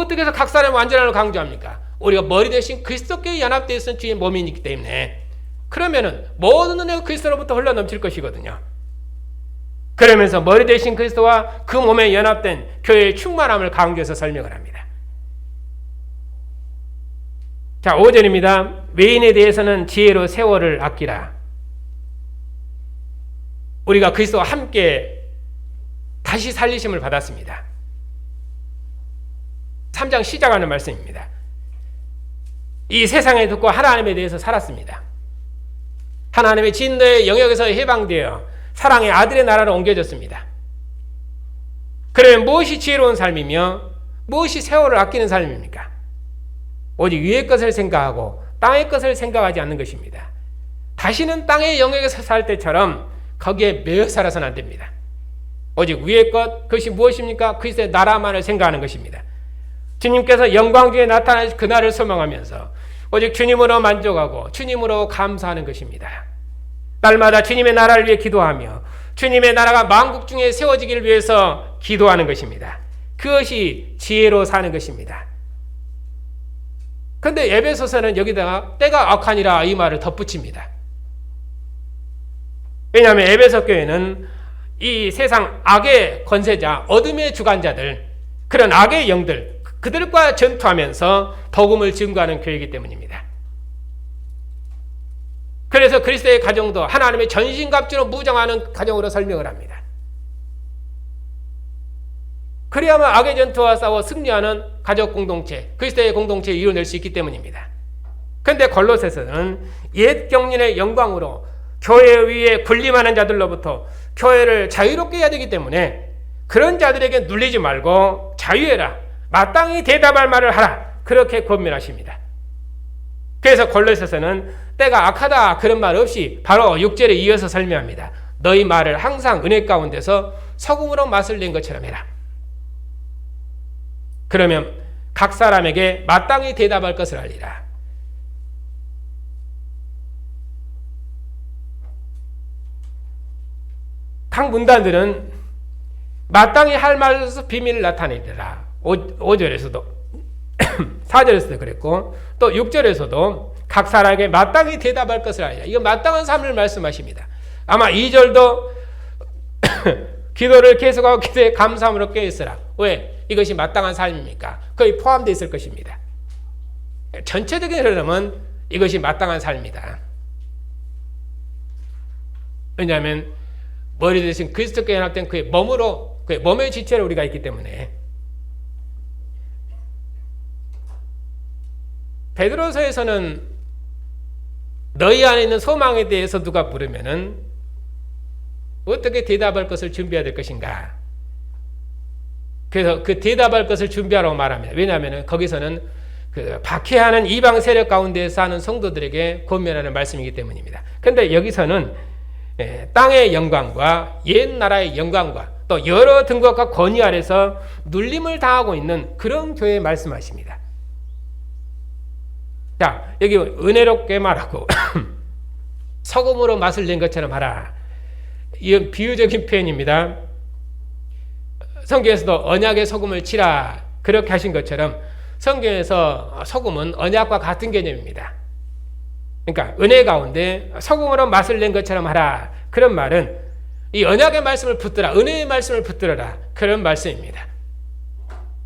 어떻게 해서 각 사람의 완전함을 강조합니까? 우리가 머리 대신 그리스도께 연합되어 있는 주의 몸이기 때문에 그러면은 모든 은혜가 그리스도로부터 흘러넘칠 것이거든요. 그러면서 머리 대신 그리스도와 그 몸에 연합된 교회의 충만함을 강조해서 설명을 합니다. 자, 5절입니다. 외인에 대해서는 지혜로 세월을 아끼라. 우리가 그리스도와 함께 다시 살리심을 받았습니다. 3장 시작하는 말씀입니다. 이 세상에 듣고 하나님에 대해서 살았습니다. 하나님의 진노의 영역에서 해방되어 사랑의 아들의 나라로 옮겨졌습니다. 그러면 무엇이 지혜로운 삶이며 무엇이 세월을 아끼는 삶입니까? 오직 위의 것을 생각하고 땅의 것을 생각하지 않는 것입니다. 다시는 땅의 영역에서 살 때처럼 거기에 매여 살아서는 안 됩니다. 오직 위의 것, 그것이 무엇입니까? 그리스도의 나라만을 생각하는 것입니다. 주님께서 영광 중에 나타나실 그날을 소망하면서 오직 주님으로 만족하고 주님으로 감사하는 것입니다. 날마다 주님의 나라를 위해 기도하며 주님의 나라가 만국 중에 세워지기를 위해서 기도하는 것입니다. 그것이 지혜로 사는 것입니다. 그런데 에베소서는 여기다가 때가 악하니라 이 말을 덧붙입니다. 왜냐하면 에베소 교회는 이 세상 악의 권세자, 어둠의 주관자들, 그런 악의 영들, 그들과 전투하면서 복음을 증거하는 교회이기 때문입니다. 그래서 그리스도의 가정도 하나님의 전신갑주로 무장하는 가정으로 설명을 합니다. 그래야만 악의 전투와 싸워 승리하는 가족 공동체, 그리스도의 공동체를 이뤄낼 수 있기 때문입니다. 그런데 골로새서는 옛 경륜의 영광으로 교회 위에 군림하는 자들로부터 교회를 자유롭게 해야 되기 때문에 그런 자들에게 눌리지 말고 자유해라. 마땅히 대답할 말을 하라. 그렇게 권면하십니다. 그래서 골로새서는 때가 악하다 그런 말 없이 바로 6절에 이어서 설명합니다. 너희 말을 항상 은혜 가운데서 소금으로 맛을 낸 것처럼 해라. 그러면 각 사람에게 마땅히 대답할 것을 알리라. 각 문단들은 마땅히 할 말에서 비밀을 나타내리라. 5절에서도 4절에서도 그랬고 또 6절에서도 각 사람에게 마땅히 대답할 것을 알리라. 이거 마땅한 삶을 말씀하십니다. 아마 2절도 기도를 계속하고 기도에 감사함으로 깨어있으라. 왜? 이것이 마땅한 삶입니까? 거의 포함되어 있을 것입니다. 전체적인 흐름은 이것이 마땅한 삶이다. 왜냐하면 머리 대신 그리스도께 연합된 그의 몸으로, 그의 몸의 지체로 우리가 있기 때문에. 베드로서에서는 너희 안에 있는 소망에 대해서 누가 물으면은 어떻게 대답할 것을 준비해야 될 것인가? 그래서 그 대답할 것을 준비하라고 말합니다. 왜냐하면 거기서는 그 박해하는 이방 세력 가운데 사는 성도들에게 권면하는 말씀이기 때문입니다. 그런데 여기서는 땅의 영광과 옛 나라의 영광과 또 여러 등급과 권위 아래서 눌림을 당하고 있는 그런 교회에 말씀하십니다. 자, 여기 은혜롭게 말하고 소금으로 맛을 낸 것처럼 하라. 이건 비유적인 표현입니다. 성경에서도 언약의 소금을 치라 그렇게 하신 것처럼 성경에서 소금은 언약과 같은 개념입니다. 그러니까 은혜 가운데 소금으로 맛을 낸 것처럼 하라. 그런 말은 이 언약의 말씀을 붙들어, 은혜의 말씀을 붙들어라. 그런 말씀입니다.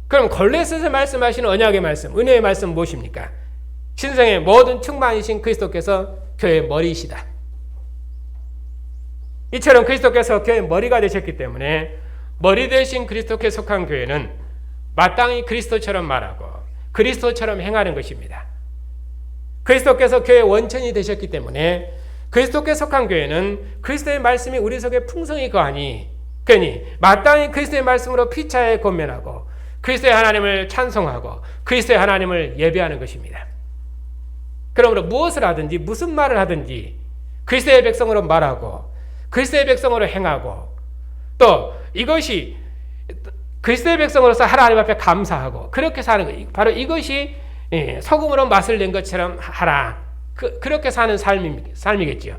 그럼 골로새서 말씀하시는 언약의 말씀, 은혜의 말씀 무엇입니까? 신성의 모든 충만이신 그리스도께서 교회의 머리이시다. 이처럼 그리스도께서 교회의 머리가 되셨기 때문에 머리 대신 그리스도께 속한 교회는 마땅히 그리스도처럼 말하고 그리스도처럼 행하는 것입니다. 그리스도께서 교회의 원천이 되셨기 때문에 그리스도께 속한 교회는 그리스도의 말씀이 우리 속에 풍성히 거하니 그니 마땅히 그리스도의 말씀으로 피차에 권면하고 그리스도의 하나님을 찬송하고 그리스도의 하나님을 예배하는 것입니다. 그러므로 무엇을 하든지 무슨 말을 하든지 그리스도의 백성으로 말하고 그리스도의 백성으로 행하고 또 이것이 그리스도의 백성으로서 하나님 앞에 감사하고 그렇게 사는 것, 바로 이것이 소금으로 맛을 낸 것처럼 하라. 그렇게 사는 삶이겠지요.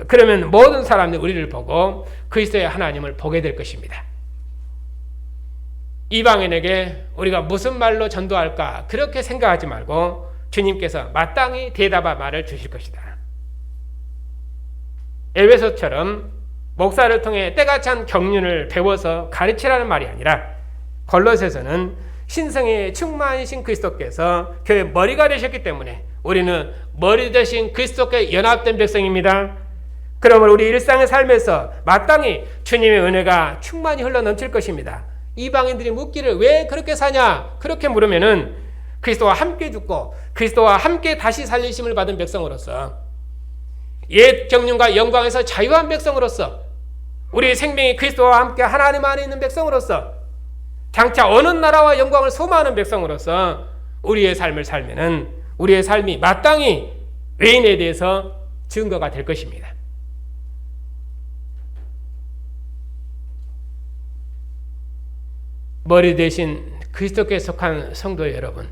그러면 모든 사람들이 우리를 보고 그리스도의 하나님을 보게 될 것입니다. 이방인에게 우리가 무슨 말로 전도할까 그렇게 생각하지 말고 주님께서 마땅히 대답할 말을 주실 것이다. 에베소처럼 목사를 통해 때가 찬 경륜을 배워서 가르치라는 말이 아니라 골로새서는 신성의 충만이신 그리스도께서 교회 머리가 되셨기 때문에 우리는 머리 되신 그리스도께 연합된 백성입니다. 그러므로 우리 일상의 삶에서 마땅히 주님의 은혜가 충만히 흘러넘칠 것입니다. 이방인들이 묻기를 왜 그렇게 사냐 그렇게 물으면은 그리스도와 함께 죽고 그리스도와 함께 다시 살리심을 받은 백성으로서 옛 경륜과 영광에서 자유한 백성으로서 우리의 생명이 그리스도와 함께 하나님 안에 있는 백성으로서 장차 어느 나라와 영광을 소망하는 백성으로서 우리의 삶을 살면은 우리의 삶이 마땅히 외인에 대해서 증거가 될 것입니다. 머리 대신 그리스도께 속한 성도 여러분,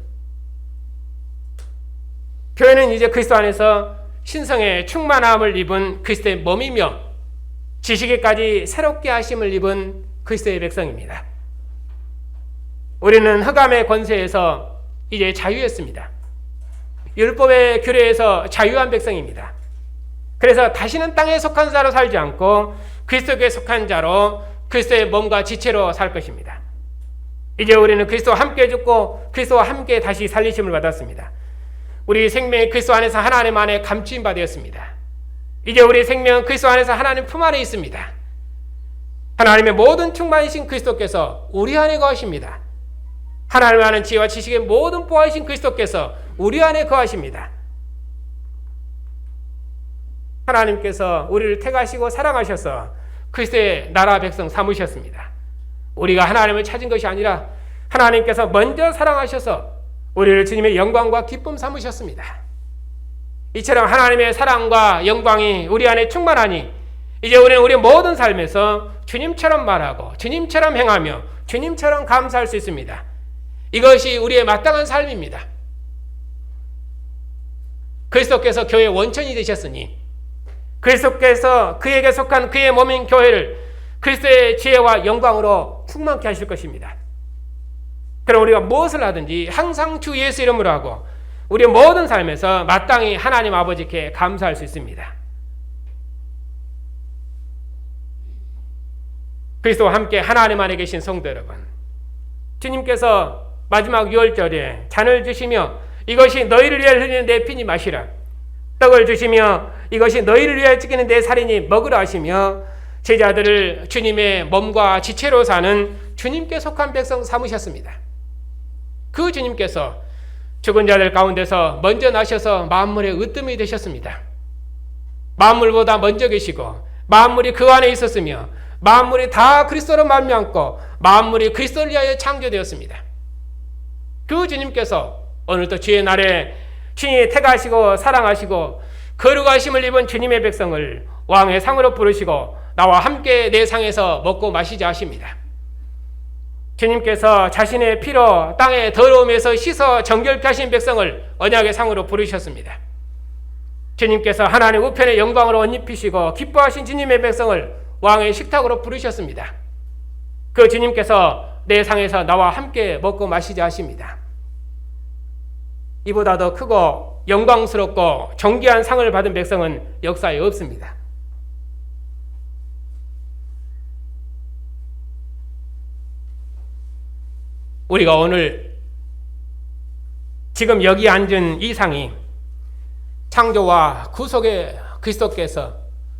교회는 이제 그리스도 안에서 신성의 충만함을 입은 그리스도의 몸이며 지식에까지 새롭게 하심을 입은 그리스도의 백성입니다. 우리는 흑암의 권세에서 이제 자유했습니다. 율법의 규례에서 자유한 백성입니다. 그래서 다시는 땅에 속한 자로 살지 않고 그리스도께 속한 자로 그리스도의 몸과 지체로 살 것입니다. 이제 우리는 그리스도와 함께 죽고 그리스도와 함께 다시 살리심을 받았습니다. 우리 생명이 그리스도 안에서 하나님 안에 감추임 받았습니다. 이제 우리 생명은 그리스도 안에서 하나님 품 안에 있습니다. 하나님의 모든 충만이신 그리스도께서 우리 안에 거하십니다. 하나님 아는 지혜와 지식의 모든 보아이신 그리스도께서 우리 안에 거하십니다. 하나님께서 우리를 택하시고 사랑하셔서 그리스도의 나라 백성 삼으셨습니다. 우리가 하나님을 찾은 것이 아니라 하나님께서 먼저 사랑하셔서 우리를 주님의 영광과 기쁨 삼으셨습니다. 이처럼 하나님의 사랑과 영광이 우리 안에 충만하니 이제 우리는 우리의 모든 삶에서 주님처럼 말하고 주님처럼 행하며 주님처럼 감사할 수 있습니다. 이것이 우리의 마땅한 삶입니다. 그리스도께서 교회의 원천이 되셨으니 그리스도께서 그에게 속한 그의 몸인 교회를 그리스도의 지혜와 영광으로 충만케 하실 것입니다. 그럼 우리가 무엇을 하든지 항상 주 예수 이름으로 하고 우리의 모든 삶에서 마땅히 하나님 아버지께 감사할 수 있습니다. 그리스도와 함께 하나님 안에 계신 성도 여러분, 주님께서 마지막 유월절에 잔을 주시며 이것이 너희를 위하여 흘리는 내 피니 마시라, 떡을 주시며 이것이 너희를 위하여 찢기는 내 살이니 먹으라 하시며 제자들을 주님의 몸과 지체로 사는 주님께 속한 백성 삼으셨습니다. 그 주님께서 죽은 자들 가운데서 먼저 나셔서 만물의 으뜸이 되셨습니다. 만물보다 먼저 계시고 만물이 그 안에 있었으며 만물이 다 그리스도로 말미암고 만물이 그리스도를 위하여 창조되었습니다. 그 주님께서 오늘도 주의 날에 친히 택하시고 사랑하시고 거룩하심을 입은 주님의 백성을 왕의 상으로 부르시고 나와 함께 내 상에서 먹고 마시자 하십니다. 주님께서 자신의 피로 땅의 더러움에서 씻어 정결케 하신 백성을 언약의 상으로 부르셨습니다. 주님께서 하나님 우편의 영광으로 옷 입히시고 기뻐하신 주님의 백성을 왕의 식탁으로 부르셨습니다. 그 주님께서 내 상에서 나와 함께 먹고 마시자 하십니다. 이보다 더 크고 영광스럽고 존귀한 상을 받은 백성은 역사에 없습니다. 우리가 오늘 지금 여기 앉은 이 상이 창조와 구속의 그리스도께서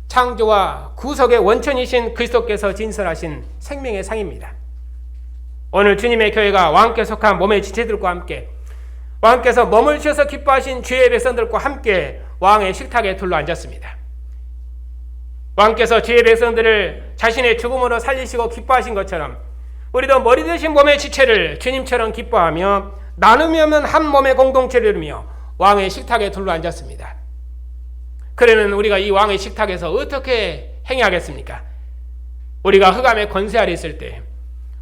창조와 구속의 원천이신 그리스도께서 진설하신 생명의 상입니다. 오늘 주님의 교회가 왕께 속한 몸의 지체들과 함께 왕께서 몸을 주셔서 기뻐하신 주의 백성들과 함께 왕의 식탁에 둘러앉았습니다. 왕께서 주의 백성들을 자신의 죽음으로 살리시고 기뻐하신 것처럼 우리도 머리 대신 몸의 지체를 주님처럼 기뻐하며 나눔이 없는 한 몸의 공동체를 이루며 왕의 식탁에 둘러앉았습니다. 그러면 우리가 이 왕의 식탁에서 어떻게 행해야겠습니까? 우리가 흑암의 권세 아래 있을 때,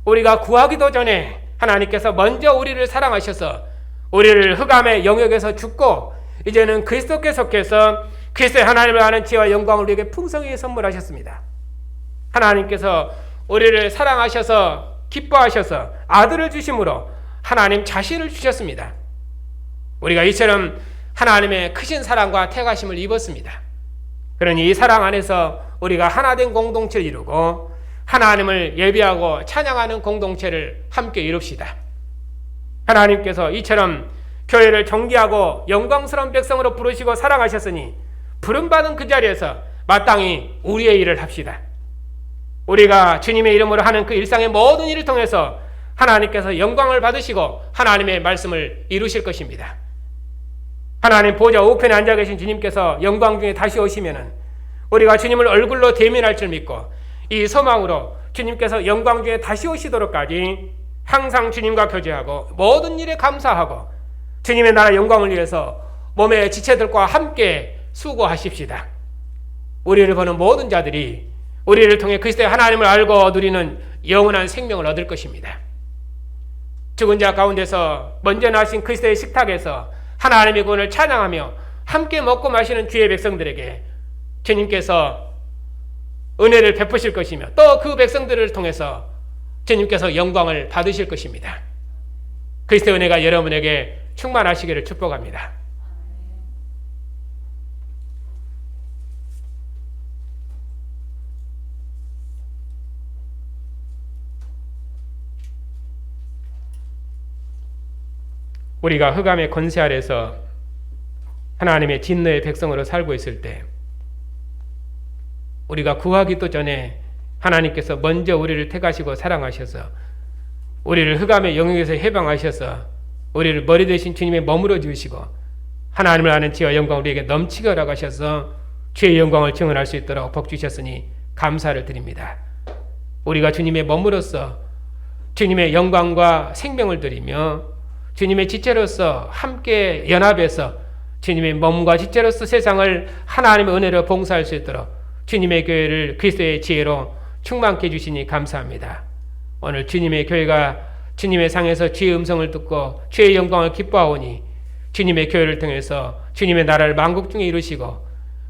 우리가 구하기도 전에 하나님께서 먼저 우리를 사랑하셔서 우리를 흑암의 영역에서 죽고 이제는 그리스도께 속해서 그리스도의 하나님을 아는 지혜와 영광을 우리에게 풍성히 선물하셨습니다. 하나님께서 우리를 사랑하셔서 기뻐하셔서 아들을 주심으로 하나님 자신을 주셨습니다. 우리가 이처럼 하나님의 크신 사랑과 택하심을 입었습니다. 그러니 이 사랑 안에서 우리가 하나된 공동체를 이루고 하나님을 예배하고 찬양하는 공동체를 함께 이룹시다. 하나님께서 이처럼 교회를 존귀하고 영광스러운 백성으로 부르시고 사랑하셨으니 부름받은 그 자리에서 마땅히 우리의 일을 합시다. 우리가 주님의 이름으로 하는 그 일상의 모든 일을 통해서 하나님께서 영광을 받으시고 하나님의 말씀을 이루실 것입니다. 하나님 보좌 우편에 앉아 계신 주님께서 영광 중에 다시 오시면은 우리가 주님을 얼굴로 대면할 줄 믿고 이 소망으로 주님께서 영광 중에 다시 오시도록까지 항상 주님과 교제하고 모든 일에 감사하고 주님의 나라 영광을 위해서 몸의 지체들과 함께 수고하십시다. 우리를 보는 모든 자들이 우리를 통해 그리스도의 하나님을 알고 누리는 영원한 생명을 얻을 것입니다. 죽은 자 가운데서 먼저 나신 그리스도의 식탁에서 하나님의 구원을 찬양하며 함께 먹고 마시는 주의 백성들에게 주님께서 은혜를 베푸실 것이며 또 그 백성들을 통해서 주님께서 영광을 받으실 것입니다. 그리스도의 은혜가 여러분에게 충만하시기를 축복합니다. 우리가 흑암의 권세 아래서 하나님의 진노의 백성으로 살고 있을 때 우리가 구하기도 전에 하나님께서 먼저 우리를 택하시고 사랑하셔서 우리를 흑암의 영역에서 해방하셔서 우리를 머리 대신 주님의 머물러 주시고 하나님을 아는 지혜와 영광을 우리에게 넘치게 허락하셔서 주의 영광을 증언할 수 있도록 복 주셨으니 감사를 드립니다. 우리가 주님의 머무로서 주님의 영광과 생명을 드리며 주님의 지체로서 함께 연합해서 주님의 몸과 지체로서 세상을 하나님의 은혜로 봉사할 수 있도록 주님의 교회를 그리스도의 지혜로 충만케 해주시니 감사합니다. 오늘 주님의 교회가 주님의 상에서 주의 음성을 듣고 주의 영광을 기뻐하오니 주님의 교회를 통해서 주님의 나라를 만국 중에 이루시고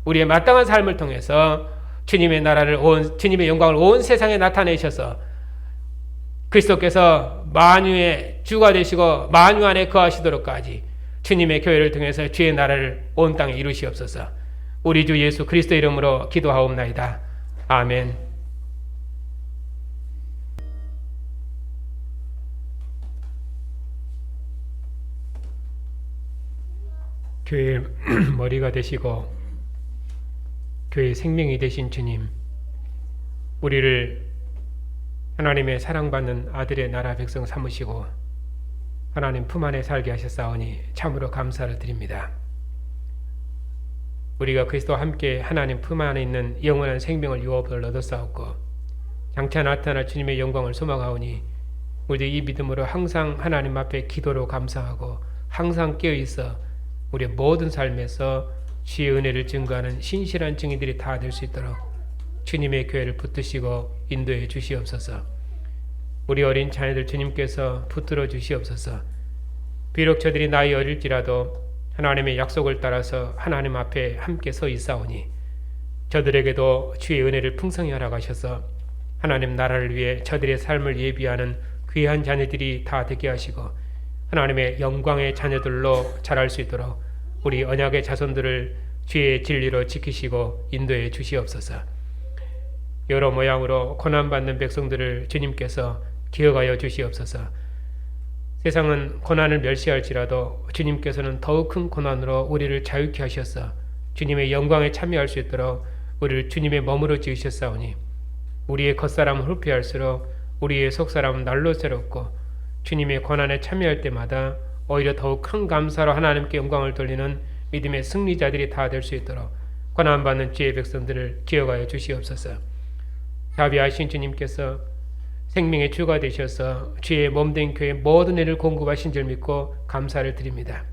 우리의 마땅한 삶을 통해서 주님의 나라를 주님의 영광을 온 세상에 나타내셔서 그리스도께서 만유의 주가 되시고 만유 안에 거하시도록까지 주님의 교회를 통해서 주의 나라를 온 땅에 이루시옵소서. 우리 주 예수 그리스도 이름으로 기도하옵나이다. 아멘. 교회의 머리가 되시고 교회의 생명이 되신 주님, 우리를 하나님의 사랑받는 아들의 나라 백성 삼으시고 하나님 품 안에 살게 하셨사오니 참으로 감사를 드립니다. 우리가 그리스도와 함께 하나님 품 안에 있는 영원한 생명을 유업을 얻었사옵고 장차 나타날 주님의 영광을 소망하오니 우리 이 믿음으로 항상 하나님 앞에 기도로 감사하고 항상 깨어있어 우리의 모든 삶에서 주의 은혜를 증거하는 신실한 증인들이 다 될 수 있도록 주님의 교회를 붙드시고 인도해 주시옵소서. 우리 어린 자녀들 주님께서 붙들어 주시옵소서. 비록 저들이 나이 어릴지라도 하나님의 약속을 따라서 하나님 앞에 함께 서 있사오니 저들에게도 주의 은혜를 풍성히 허락하셔서 하나님 나라를 위해 저들의 삶을 예비하는 귀한 자녀들이 다 되게 하시고 하나님의 영광의 자녀들로 자랄 수 있도록 우리 언약의 자손들을 주의 진리로 지키시고 인도해 주시옵소서. 여러 모양으로 고난받는 백성들을 주님께서 기억하여 주시옵소서. 세상은 고난을 멸시할지라도 주님께서는 더욱 큰 고난으로 우리를 자유케 하셔서 주님의 영광에 참여할 수 있도록 우리를 주님의 머무러 지으셨사오니 우리의 겉사람은 훌피할수록 우리의 속사람은 날로 새롭고 주님의 고난에 참여할 때마다 오히려 더욱 큰 감사로 하나님께 영광을 돌리는 믿음의 승리자들이 다 될 수 있도록 고난받는 주의 백성들을 기억하여 주시옵소서. 자비하신 주님께서 생명의 주가 되셔서 주의 몸된 교회 모든 일을 공급하신 줄 믿고 감사를 드립니다.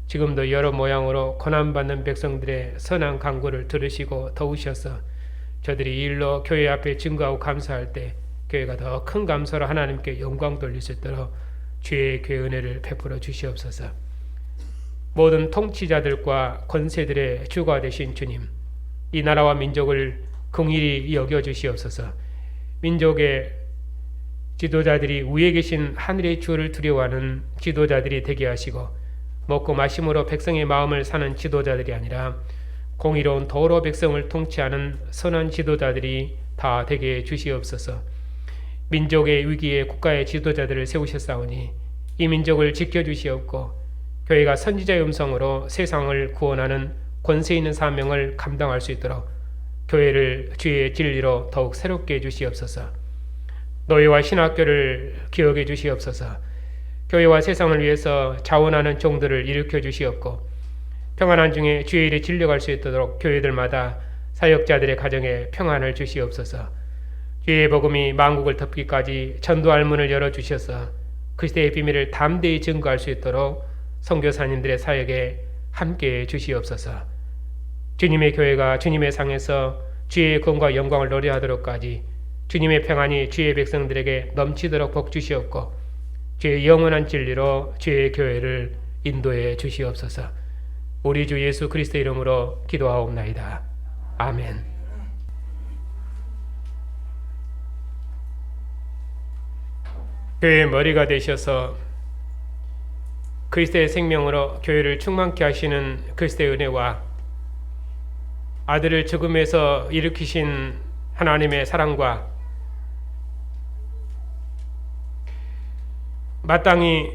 지금도 여러 모양으로 고난받는 백성들의 선한 간구를 들으시고 도우셔서 저들이 이 일로 교회 앞에 증거하고 감사할 때 교회가 더 큰 감사로 하나님께 영광 돌릴 수 있도록 주의 교회 은혜를 베풀어 주시옵소서. 모든 통치자들과 권세들의 주가 되신 주님, 이 나라와 민족을 긍휼히 여겨 주시옵소서. 민족의 지도자들이 위에 계신 하늘의 주를 두려워하는 지도자들이 되게 하시고, 먹고 마심으로 백성의 마음을 사는 지도자들이 아니라 공의로운 도로 백성을 통치하는 선한 지도자들이 다 되게 해 주시옵소서. 민족의 위기에 국가의 지도자들을 세우셨사오니 이 민족을 지켜주시옵고, 교회가 선지자의 음성으로 세상을 구원하는 권세 있는 사명을 감당할 수 있도록 교회를 주의 진리로 더욱 새롭게 해주시옵소서. 노예와 신학교를 기억해 주시옵소서. 교회와 세상을 위해서 자원하는 종들을 일으켜 주시옵고, 평안한 중에 주의 일에 진력할 수 있도록 교회들마다 사역자들의 가정에 평안을 주시옵소서. 주의 복음이 만국을 덮기까지 전도할 문을 열어주셔서 그리스도의 비밀을 담대히 증거할 수 있도록 선교사님들의 사역에 함께해 주시옵소서. 주님의 교회가 주님의 상에서 주의 권과 영광을 노래하도록까지 주님의 평안이 주의 백성들에게 넘치도록 복 주시옵고, 주의 영원한 진리로 주의 교회를 인도해 주시옵소서. 우리 주 예수 그리스도 이름으로 기도하옵나이다. 아멘. 교회의 머리가 되셔서 그리스도의 생명으로 교회를 충만케 하시는 그리스도의 은혜와 아들을 죽음에서 일으키신 하나님의 사랑과 마땅히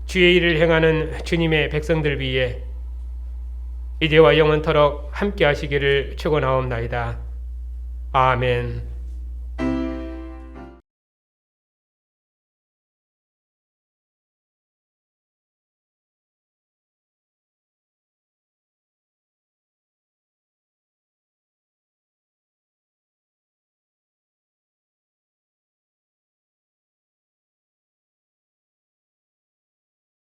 주의 일을 행하는 주님의 백성들 위에 이제와 영원토록 함께 하시기를 축원하옵나이다. 아멘.